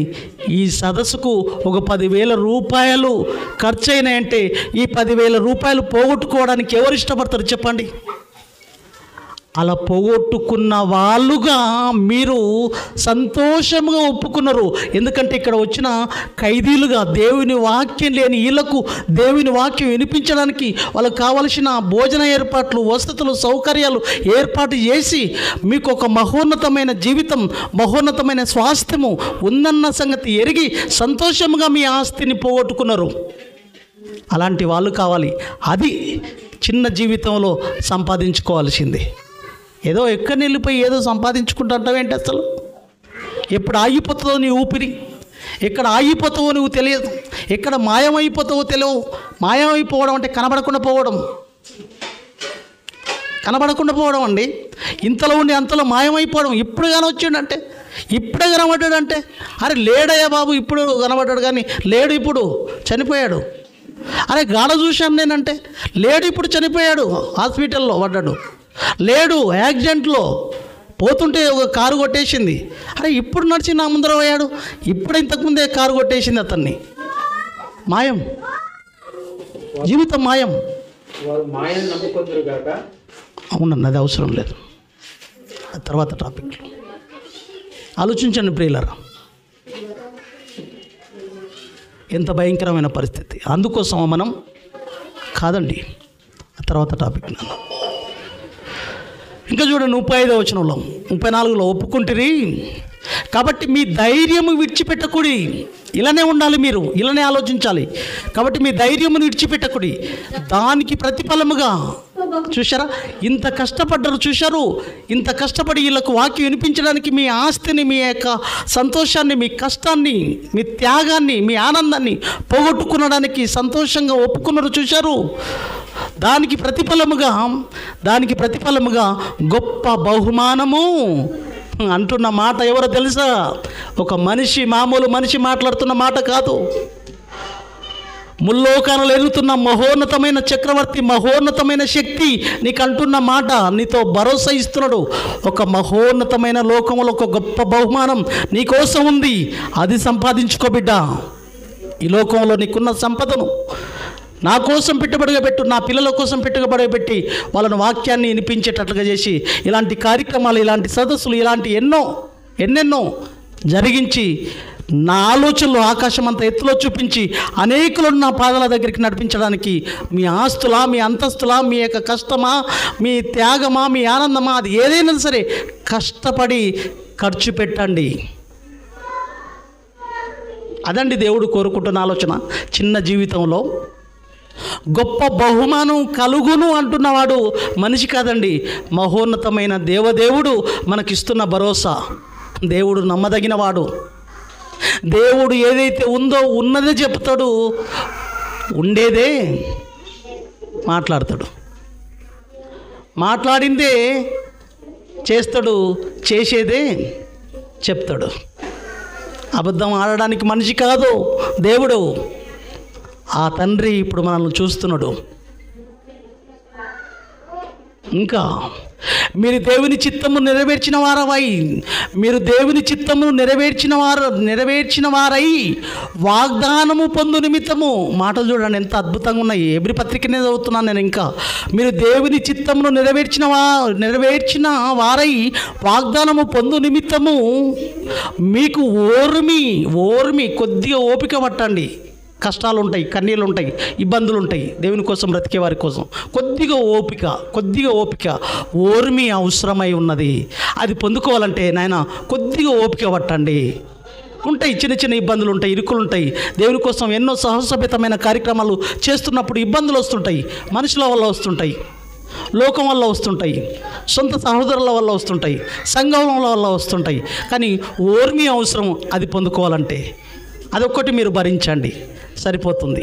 ఈ సదస్సుకు ఒక 10,000 రూపాయలు ఖర్చు అయినాయంటే ఈ 10,000 రూపాయలు పోగొట్టుకోవడానికి ఎవరు ఇష్టపడతారు చెప్పండి? అలా పోగొట్టుకున్న వాళ్ళుగా మీరు సంతోషంగా ఒప్పుకున్నారు. ఎందుకంటే ఇక్కడ వచ్చిన ఖైదీలుగా దేవుని వాక్యం లేని వీళ్ళకు దేవుని వాక్యం వినిపించడానికి వాళ్ళకు కావలసిన భోజన ఏర్పాట్లు, వసతులు, సౌకర్యాలు ఏర్పాటు చేసి మీకు ఒక మహోన్నతమైన జీవితం, మహోన్నతమైన స్వాస్థ్యము ఉందన్న సంగతి ఎరిగి సంతోషంగా మీ ఆస్తిని పోగొట్టుకున్నారు. అలాంటి వాళ్ళు కావాలి. అది చిన్న జీవితంలో సంపాదించుకోవాల్సింది. ఏదో ఎక్కడిని వెళ్ళిపోయి ఏదో సంపాదించుకుంటాంటావేంటి? అసలు ఎప్పుడు ఆగిపోతుందో నీ ఊపిరి, ఎక్కడ ఆగిపోతావో నువ్వు తెలియదు, ఎక్కడ మాయమైపోతావో తెలియవు. మాయమైపోవడం అంటే కనబడకుండా పోవడం అండి. ఇంతలో ఉండి అంతలో మాయమైపోవడం. ఇప్పుడు కానొచ్చిండంటే, ఇప్పుడే కనబడ్డాడంటే, అరే లేడయ్యా బాబు, ఇప్పుడు కనబడ్డాడు కానీ లేడు, ఇప్పుడు చనిపోయాడు. అరే గాఢ చూశాను నేనంటే లేడు, ఇప్పుడు చనిపోయాడు, హాస్పిటల్లో పడ్డాడు. లేడు, యాక్సిడెంట్లో పోతుంటే ఒక కారు కొట్టేసింది. అరే ఇప్పుడు నడిచి నా ముందర పోయాడు, ఇప్పుడు ఇంతకుముందే కారు కొట్టేసింది అతన్ని. మాయం, జీవితం మాయం. అవునన్న, అది అవసరం లేదు. తర్వాత టాపిక్లో ఆలోచించండి ప్రియులారా, ఎంత భయంకరమైన పరిస్థితి. అందుకోసం మనం కాదండి. తర్వాత టాపిక్ నన్ను ఇంకా చూడండి, 35వ వచనంలో 34లో ఒప్పుకుంటిరి కాబట్టి మీ ధైర్యము విడిచిపెట్టకుడి. ఇలానే ఉండాలి, మీరు ఇలానే ఆలోచించాలి. కాబట్టి మీ ధైర్యమును విడిచిపెట్టకుడి. దానికి ప్రతిఫలముగా చూశారా, ఇంత కష్టపడ్డారు, చూశారు, ఇంత కష్టపడి వీళ్ళకు వాక్యం వినిపించడానికి మీ ఆస్తిని, మీ యొక్క సంతోషాన్ని, మీ కష్టాన్ని, మీ త్యాగాన్ని, మీ ఆనందాన్ని పోగొట్టుకునడానికి సంతోషంగా ఒప్పుకున్నారు, చూశారు. దానికి ప్రతిఫలముగా గొప్ప బహుమానము అంటున్న మాట ఎవరో తెలుసా? ఒక మనిషి, మామూలు మనిషి మాట్లాడుతున్న మాట కాదు. ముల్లోకాలలో ఎదుగుతున్న మహోన్నతమైన చక్రవర్తి, మహోన్నతమైన శక్తి నీకు అంటున్న మాట, నీతో భరోసా ఇస్తున్నాడు. ఒక మహోన్నతమైన లోకంలో ఒక గొప్ప బహుమానం నీకోసం ఉంది. అది సంపాదించుకో బిడ్డ. ఈ లోకంలో నీకున్న సంపదను నా కోసం పెట్టుబడిగా పెట్టు, నా పిల్లల కోసం పెట్టుబడిగా పెట్టి వాళ్ళను వాక్యాన్ని వినిపించేటట్లుగా చేసి, ఇలాంటి కార్యక్రమాలు, ఇలాంటి సదస్సులు, ఇలాంటి ఎన్నెన్నో జరిగించి, నా ఆలోచనలు ఆకాశం అంత ఎత్తులో చూపించి అనేకులను నా పాదాల దగ్గరికి నడిపించడానికి మీ ఆస్తులా, మీ అంతస్తులా, మీ యొక్క కష్టమా, మీ త్యాగమా, మీ ఆనందమా, అది ఏదైనా సరే కష్టపడి ఖర్చు పెట్టండి. అదండి దేవుడు కోరుకుంటున్న ఆలోచన. చిన్న జీవితంలో గొప్ప బహుమానం కలుగును అంటున్నవాడు మనిషి కాదండి, మహోన్నతమైన దేవదేవుడు మనకిస్తున్న భరోసా. దేవుడు నమ్మదగినవాడు. దేవుడు ఏదైతే ఉందో ఉన్నదే చెప్తాడు, ఉండేదే మాట్లాడతాడు, మాట్లాడిందే చేస్తాడు, చేసేదే చెప్తాడు. అబద్ధం ఆడడానికి మనిషి కాదు దేవుడు. ఆ తండ్రి ఇప్పుడు మనల్ని చూస్తున్నాడు. ఇంకా మీరు దేవుని చిత్తము నెరవేర్చిన వారవై, మీరు దేవుని చిత్తము నెరవేర్చిన వారై వాగ్దానము పొందు నిమిత్తము. మాటలు చూడండి ఎంత అద్భుతంగా ఉన్నాయి. ఎబ్రీ పత్రికనే చదువుతున్నాను నేను. ఇంకా మీరు దేవుని చిత్తమును నెరవేర్చిన వారై వాగ్దానము పొందు నిమిత్తము మీకు ఓర్మి కొద్దిగా ఓపిక పట్టండి. కష్టాలు ఉంటాయి, కన్నీళ్ళు ఉంటాయి, ఇబ్బందులు ఉంటాయి. దేవుని కోసం బ్రతికే వారి కోసం కొద్దిగా ఓపిక ఓర్మి అవసరమై ఉన్నది. అది పొందుకోవాలంటే నాయన కొద్దిగా ఓపిక పట్టండి. ఉంటాయి, చిన్న చిన్న ఇబ్బందులు ఉంటాయి, ఇరుకులు ఉంటాయి. దేవుని కోసం ఎన్నో సాహసోపేతమైన కార్యక్రమాలు చేస్తున్నప్పుడు ఇబ్బందులు వస్తుంటాయి. మనుషుల వల్ల వస్తుంటాయి, లోకం వల్ల వస్తుంటాయి, సొంత సహోదరుల వల్ల వస్తుంటాయి, సంఘం వల్ల వస్తుంటాయి. కానీ ఓర్మి అవసరం. అది పొందుకోవాలంటే అదొక్కటి మీరు భరించండి, సరిపోతుంది.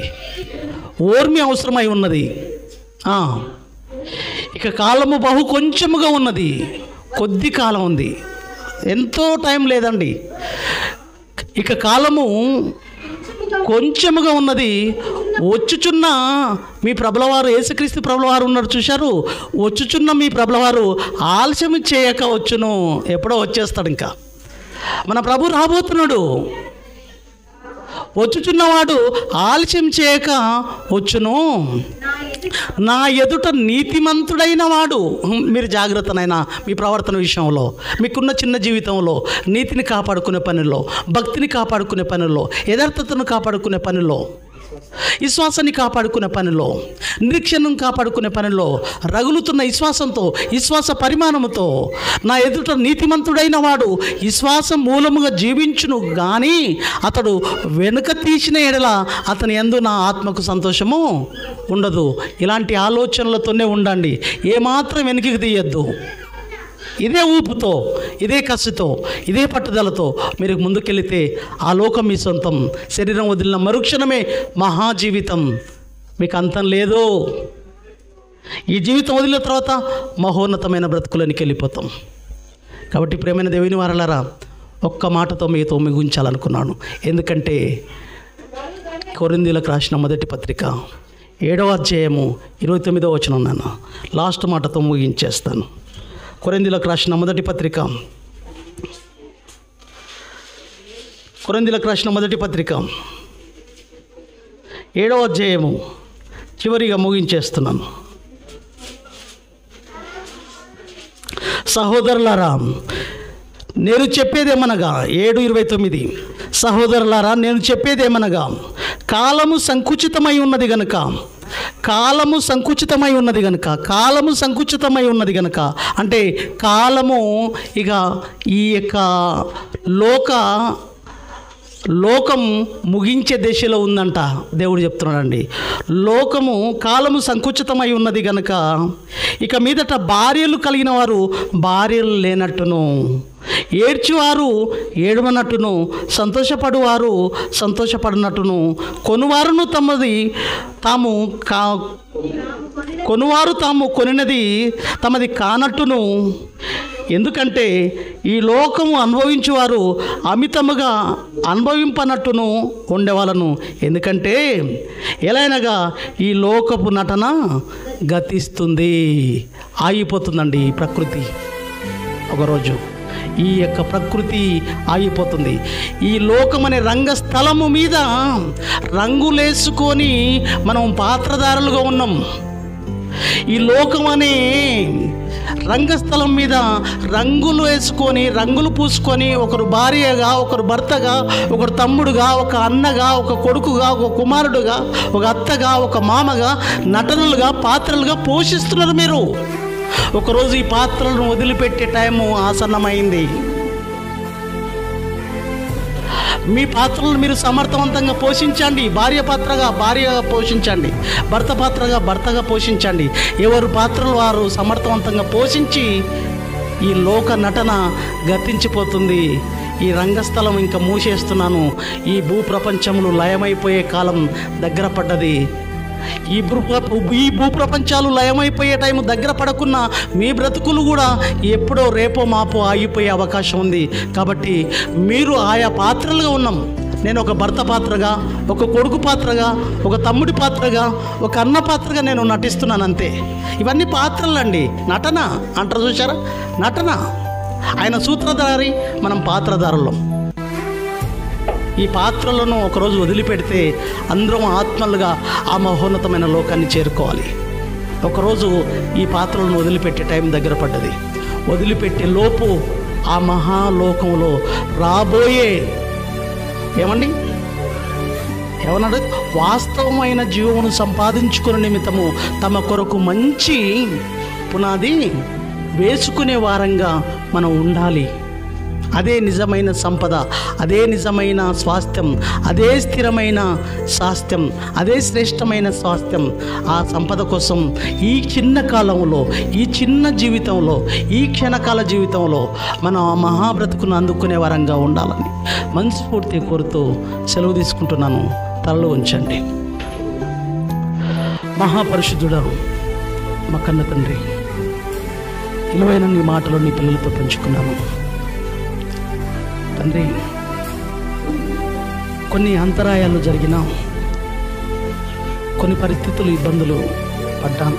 ఓర్మి అవసరమై ఉన్నది. ఇక కాలము బహు కొంచెముగా ఉన్నది. కొద్ది కాలం ఉంది, ఎంతో టైం లేదండి. ఇక కాలము కొంచెముగా ఉన్నది. వచ్చుచున్న మీ ప్రభులవారు, యేసుక్రీస్తు ప్రభులవారు ఉన్నారు, చూశారు. వచ్చుచున్న మీ ప్రభులవారు ఆలస్యం చేయక వచ్చును. ఎప్పుడో వచ్చేస్తాడు. ఇంకా మన ప్రభు రాబోతున్నాడు. వచ్చుచున్నవాడు ఆలస్యం చేయక వచ్చును. నా ఎదుట నీతిమంతుడైన వాడు. మీరు జాగ్రత్తనైనా మీ ప్రవర్తన విషయంలో, మీకున్న చిన్న జీవితంలో నీతిని కాపాడుకునే పనిలో, భక్తిని కాపాడుకునే పనిలో, యథార్థతను కాపాడుకునే పనిలో, విశ్వాసాన్ని కాపాడుకునే పనిలో, నిరీక్షణను కాపాడుకునే పనిలో రగులుతున్న విశ్వాసంతో, విశ్వాస పరిమాణముతో నా ఎదుట నీతిమంతుడైన వాడు విశ్వాసం మూలముగా జీవించును కానీ అతడు వెనుక తీసిన ఎడల అతని యందు నా ఆత్మకు సంతోషము ఉండదు. ఇలాంటి ఆలోచనలతోనే ఉండండి. ఏమాత్రం వెనుకకి తీయద్దు. ఇదే ఊపుతో, ఇదే కసితో, ఇదే పట్టుదలతో మీరు ముందుకెళితే ఆ లోకం మీ సొంతం. శరీరం వదిలిన మరుక్షణమే మహాజీవితం. మీకు అంతం లేదు. ఈ జీవితం వదిలిన తర్వాత మహోన్నతమైన బ్రతుకులోనికి వెళ్ళిపోతాం. కాబట్టి ప్రేమైన దేవుని వారలారా, ఒక్క మాటతో మీతో ముగించాలనుకున్నాను. ఎందుకంటే కొరింథీయులకు రాసిన మొదటి పత్రిక 7వ అధ్యాయము 29వ వచనం నాన్న లాస్ట్ మాటతో ముగించేస్తాను. కొరింథీయులకు రాసిన మొదటి పత్రిక 7వ అధ్యాయము చివరిగా ముగించేస్తున్నాను. సహోదరులారా నేను చెప్పేదేమనగా 7:29 సహోదరులారా నేను చెప్పేదేమనగా కాలము సంకుచితమై ఉన్నది గనుక కాలము సంకుచితమై ఉన్నది గనుక, కాలము సంకుచితమై ఉన్నది గనుక అంటే కాలము ఇక ఈ యొక్క లోకం ముగించే దశలో ఉందంట. దేవుడు చెప్తున్నాడండి, లోకము కాలము సంకుచితమై ఉన్నది గనుక ఇక మీదట భార్యలు కలిగిన వారు భార్యలు లేనట్టును, ఏడ్చువారు ఏడవనట్టును, సంతోషపడువారు సంతోషపడినట్టును, కొనువారు తాము కొనినది తమది కానట్టును. ఎందుకంటే ఈ లోకము అనుభవించువారు అమితముగా అనుభవింపనట్టును ఉండేవాళ్ళను. ఎందుకంటే ఎలాగనగా ఈ లోకపు నటన గతిస్తుంది, ఆగిపోతుందండి ఈ ప్రకృతి. ఒకరోజు ఈ యొక్క ప్రకృతి ఆగిపోతుంది. ఈ లోకం అనే రంగస్థలము మీద రంగులేసుకొని మనం పాత్రధారులుగా ఉన్నాం. ఈ లోకం అనే రంగస్థలం మీద రంగులు వేసుకొని, రంగులు పూసుకొని, ఒకరు భార్యగా, ఒకరు భర్తగా, ఒకరు తమ్ముడుగా, ఒక అన్నగా, ఒక కొడుకుగా, ఒక కుమారుడుగా, ఒక అత్తగా, ఒక మామగా, నటనలుగా, పాత్రలుగా పోషిస్తున్నారు మీరు. ఒకరోజు ఈ పాత్రలను వదిలిపెట్టే టైము ఆసన్నమైంది. మీ పాత్రలను మీరు సమర్థవంతంగా పోషించండి. భార్య పాత్రగా భార్యగా పోషించండి, భర్త పాత్రగా భర్తగా పోషించండి. ఎవరు పాత్రలు వారు సమర్థవంతంగా పోషించి ఈ లోక నటన గతించిపోతుంది. ఈ రంగస్థలం ఇంకా మూసేస్తున్నాను. ఈ భూప్రపంచములు లయమైపోయే కాలం దగ్గర పడ్డది. ఈ భూప్రపంచాలు లయమైపోయే టైం దగ్గర పడకున్నా మీ బ్రతుకులు కూడా ఎప్పుడో రేపో మాపో ఆగిపోయే అవకాశం ఉంది. కాబట్టి మీరు ఆయా పాత్రలుగా ఉన్నాం. నేను ఒక భర్త పాత్రగా, ఒక కొడుకు పాత్రగా, ఒక తమ్ముడి పాత్రగా, ఒక అన్న పాత్రగా నేను నటిస్తున్నాను అంతే. ఇవన్నీ పాత్రలండి. నటన అంటారు చూసారా, నటన. ఆయన సూత్రధారి, మనం పాత్రధారులం. ఈ పాత్రలను ఒకరోజు వదిలిపెడితే అందరం ఆత్మలుగా ఆ మహోన్నతమైన లోకాన్ని చేరుకోవాలి. ఒకరోజు ఈ పాత్రలను వదిలిపెట్టే టైం దగ్గర పడ్డది. వదిలిపెట్టే లోపు ఆ మహాలోకంలో రాబోయే ఏమన్నాడు, వాస్తవమైన జీవమును సంపాదించుకునే నిమిత్తము తమ కొరకు మంచి పునాది వేసుకునే వారంగా మనం ఉండాలి. అదే నిజమైన సంపద, అదే నిజమైన స్వాస్థ్యం, అదే స్థిరమైన స్వాస్థ్యం, అదే శ్రేష్టమైన స్వాస్థ్యం. ఆ సంపద కోసం ఈ చిన్న కాలంలో, ఈ చిన్న జీవితంలో, ఈ క్షణకాల జీవితంలో మనం ఆ మహాబ్రతుకును అందుకునే వరంగా ఉండాలని మనస్ఫూర్తి కోరుతూ సెలవు తీసుకుంటున్నాను. తలలు ఉంచండి. మహాపరిశుద్ధుడా, మా కన్న తండ్రి, విలువైన నీ మాటలు నీ పిల్లలతో పంచుకున్నాను తండ్రి. కొన్ని అంతరాయాలు జరిగినా, కొన్ని పరిస్థితులు, ఇబ్బందులు పడ్డాను.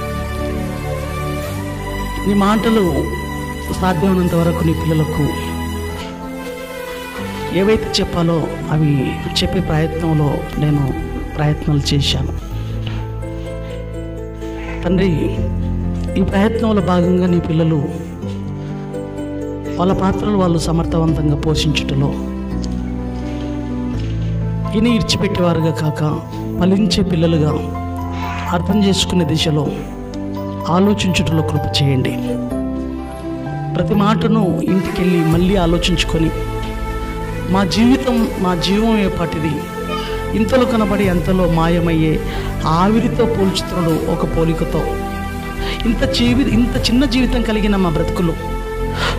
నీ మాటలు సాధ్యమైనంత వరకు నీ పిల్లలకు ఏవైతే చెప్పాలో అవి చెప్పే ప్రయత్నంలో నేను ప్రయత్నాలు చేశాను తండ్రి. ఈ ప్రయత్నంలో భాగంగా నీ పిల్లలు వాళ్ళ పాత్రలు వాళ్ళు సమర్థవంతంగా పోషించుటలో, ఇని ఇడిచిపెట్టేవారుగా కాక ఫలించే పిల్లలుగా అర్థం చేసుకునే దిశలో ఆలోచించుటలో కృప చేయండి. ప్రతి మాటను ఇంటికెళ్ళి మళ్ళీ ఆలోచించుకొని మా జీవం ఏపాటిది, ఇంతలో కనబడి అంతలో మాయమయ్యే ఆవిరితో పోల్చుతున్నాడు ఒక పోలికతో. ఇంత చిన్న జీవితం కలిగిన మా బ్రతుకులు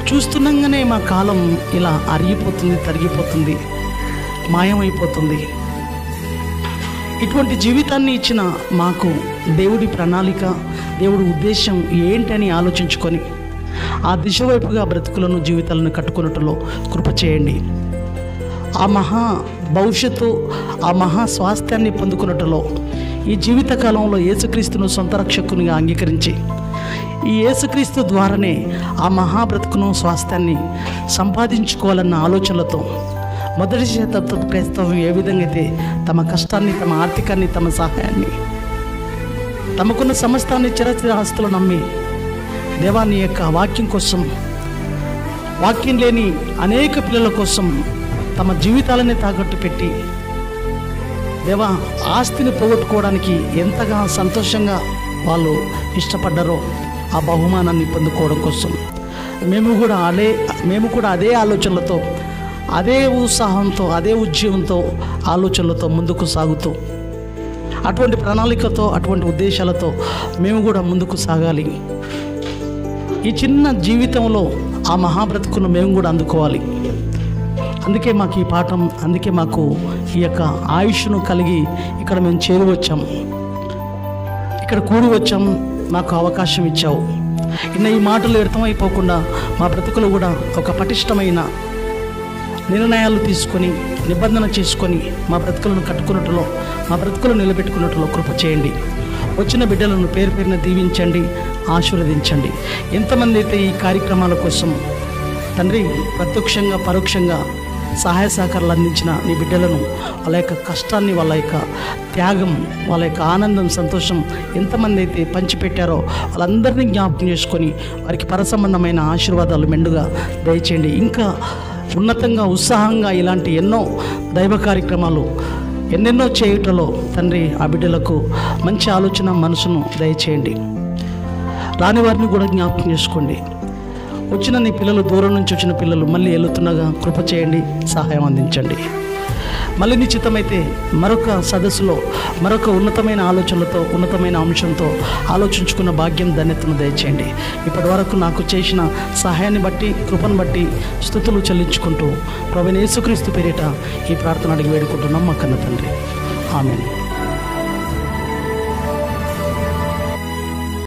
చూస్తుండగానే మా కాలం ఇలా అరిగిపోతుంది, తరిగిపోతుంది, మాయమైపోతుంది. ఇటువంటి జీవితాన్ని ఇచ్చిన మాకు దేవుడి ప్రణాళిక, దేవుడి ఉద్దేశం ఏంటని ఆలోచించుకొని ఆ దిశ వైపుగా బ్రతుకులను, జీవితాలను కట్టుకున్నట్టులో కృప చేయండి. ఆ మహా భవిష్యత్తు, ఆ మహా స్వాస్థ్యాన్ని పొందుకున్నట్టులో ఈ జీవితకాలంలో యేసుక్రీస్తును సొంత రక్షకునిగా అంగీకరించి ఈ యేసుక్రీస్తు ద్వారానే ఆ మహాబ్రతుకును, స్వాస్థ్యాన్ని సంపాదించుకోవాలన్న ఆలోచనలతో మొదటి శతాబ్ద క్రైస్తవం ఏ విధంగా అయితే తమ కష్టాన్ని, తమ ఆర్థికాన్ని, తమ సహాయాన్ని, తమకున్న సమస్తాన్ని చిరస్థిర ఆస్తులు నమ్మి దేవాన్ని యొక్క వాక్యం కోసం, వాక్యం లేని అనేక పిల్లల కోసం తమ జీవితాలనే తాకట్టు పెట్టి దేవా, ఆస్తిని పోగొట్టుకోవడానికి ఎంతగా సంతోషంగా వాళ్ళు ఇష్టపడ్డారో ఆ బహుమానాన్ని పొందుకోవడం కోసం మేము కూడా అదే ఆలోచనలతో, అదే ఉత్సాహంతో, అదే ఉద్యమంతో, ఆలోచనలతో ముందుకు సాగుతూ, అటువంటి ప్రణాళికతో, అటువంటి ఉద్దేశాలతో మేము కూడా ముందుకు సాగాలి. ఈ చిన్న జీవితంలో ఆ మహాబ్రతుకును మేము కూడా అందుకోవాలి. అందుకే మాకు ఈ పాఠం, అందుకే మాకు ఈ యొక్క ఆయుష్ను కలిగి ఇక్కడ మేము చేరువచ్చాం, ఇక్కడ కూడి వచ్చాం. మాకు అవకాశం ఇచ్చావు. ఈ మాటలు వ్యర్థమైపోకుండా మా బ్రతుకులు కూడా ఒక పటిష్టమైన నిర్ణయాలు తీసుకొని, నిబంధన చేసుకొని మా బ్రతుకులను కట్టుకున్నట్టులో, మా బ్రతుకులు నిలబెట్టుకున్నట్టులో కృప చేయండి. వచ్చిన బిడ్డలను పేరు పేరున దీవించండి, ఆశీర్వదించండి. ఎంతమంది అయితే ఈ కార్యక్రమాల కోసం తండ్రి ప్రత్యక్షంగా పరోక్షంగా సహాయ సహకారాలు అందించిన నీ బిడ్డలను, వాళ్ళ యొక్క కష్టాన్ని, వాళ్ళ యొక్క త్యాగం, వాళ్ళ యొక్క ఆనందం, సంతోషం ఎంతమంది అయితే పంచిపెట్టారో వాళ్ళందరినీ జ్ఞాపకం చేసుకొని వారికి పరసంబంధమైన ఆశీర్వాదాలు మెండుగా దయచేయండి. ఇంకా ఉన్నతంగా, ఉత్సాహంగా ఇలాంటి ఎన్నో దైవ కార్యక్రమాలు ఎన్నెన్నో చేయటంలో తండ్రి ఆ బిడ్డలకు మంచి ఆలోచన, మనసును దయచేయండి. రాని వారిని కూడా జ్ఞాపకం చేసుకోండి. వచ్చిన నీ పిల్లలు, దూరం నుంచి వచ్చిన పిల్లలు మళ్ళీ వెళుతుండగా కృప చేయండి, సహాయం అందించండి. మళ్ళీ నిశ్చితమైతే మరొక సదస్సులో మరొక ఉన్నతమైన ఆలోచనలతో, ఉన్నతమైన అంశంతో ఆలోచించుకున్న భాగ్యం, ధన్యతను దయచేయండి. ఇప్పటి వరకు నాకు చేసిన సహాయాన్ని బట్టి, కృపను బట్టి స్తుతులు చెల్లించుకుంటూ ప్రభువైన యేసుక్రీస్తు పేరిట ఈ ప్రార్థన అడిగి వేడుకుంటున్నాం మా కన్న తండ్రి. ఆమేన్.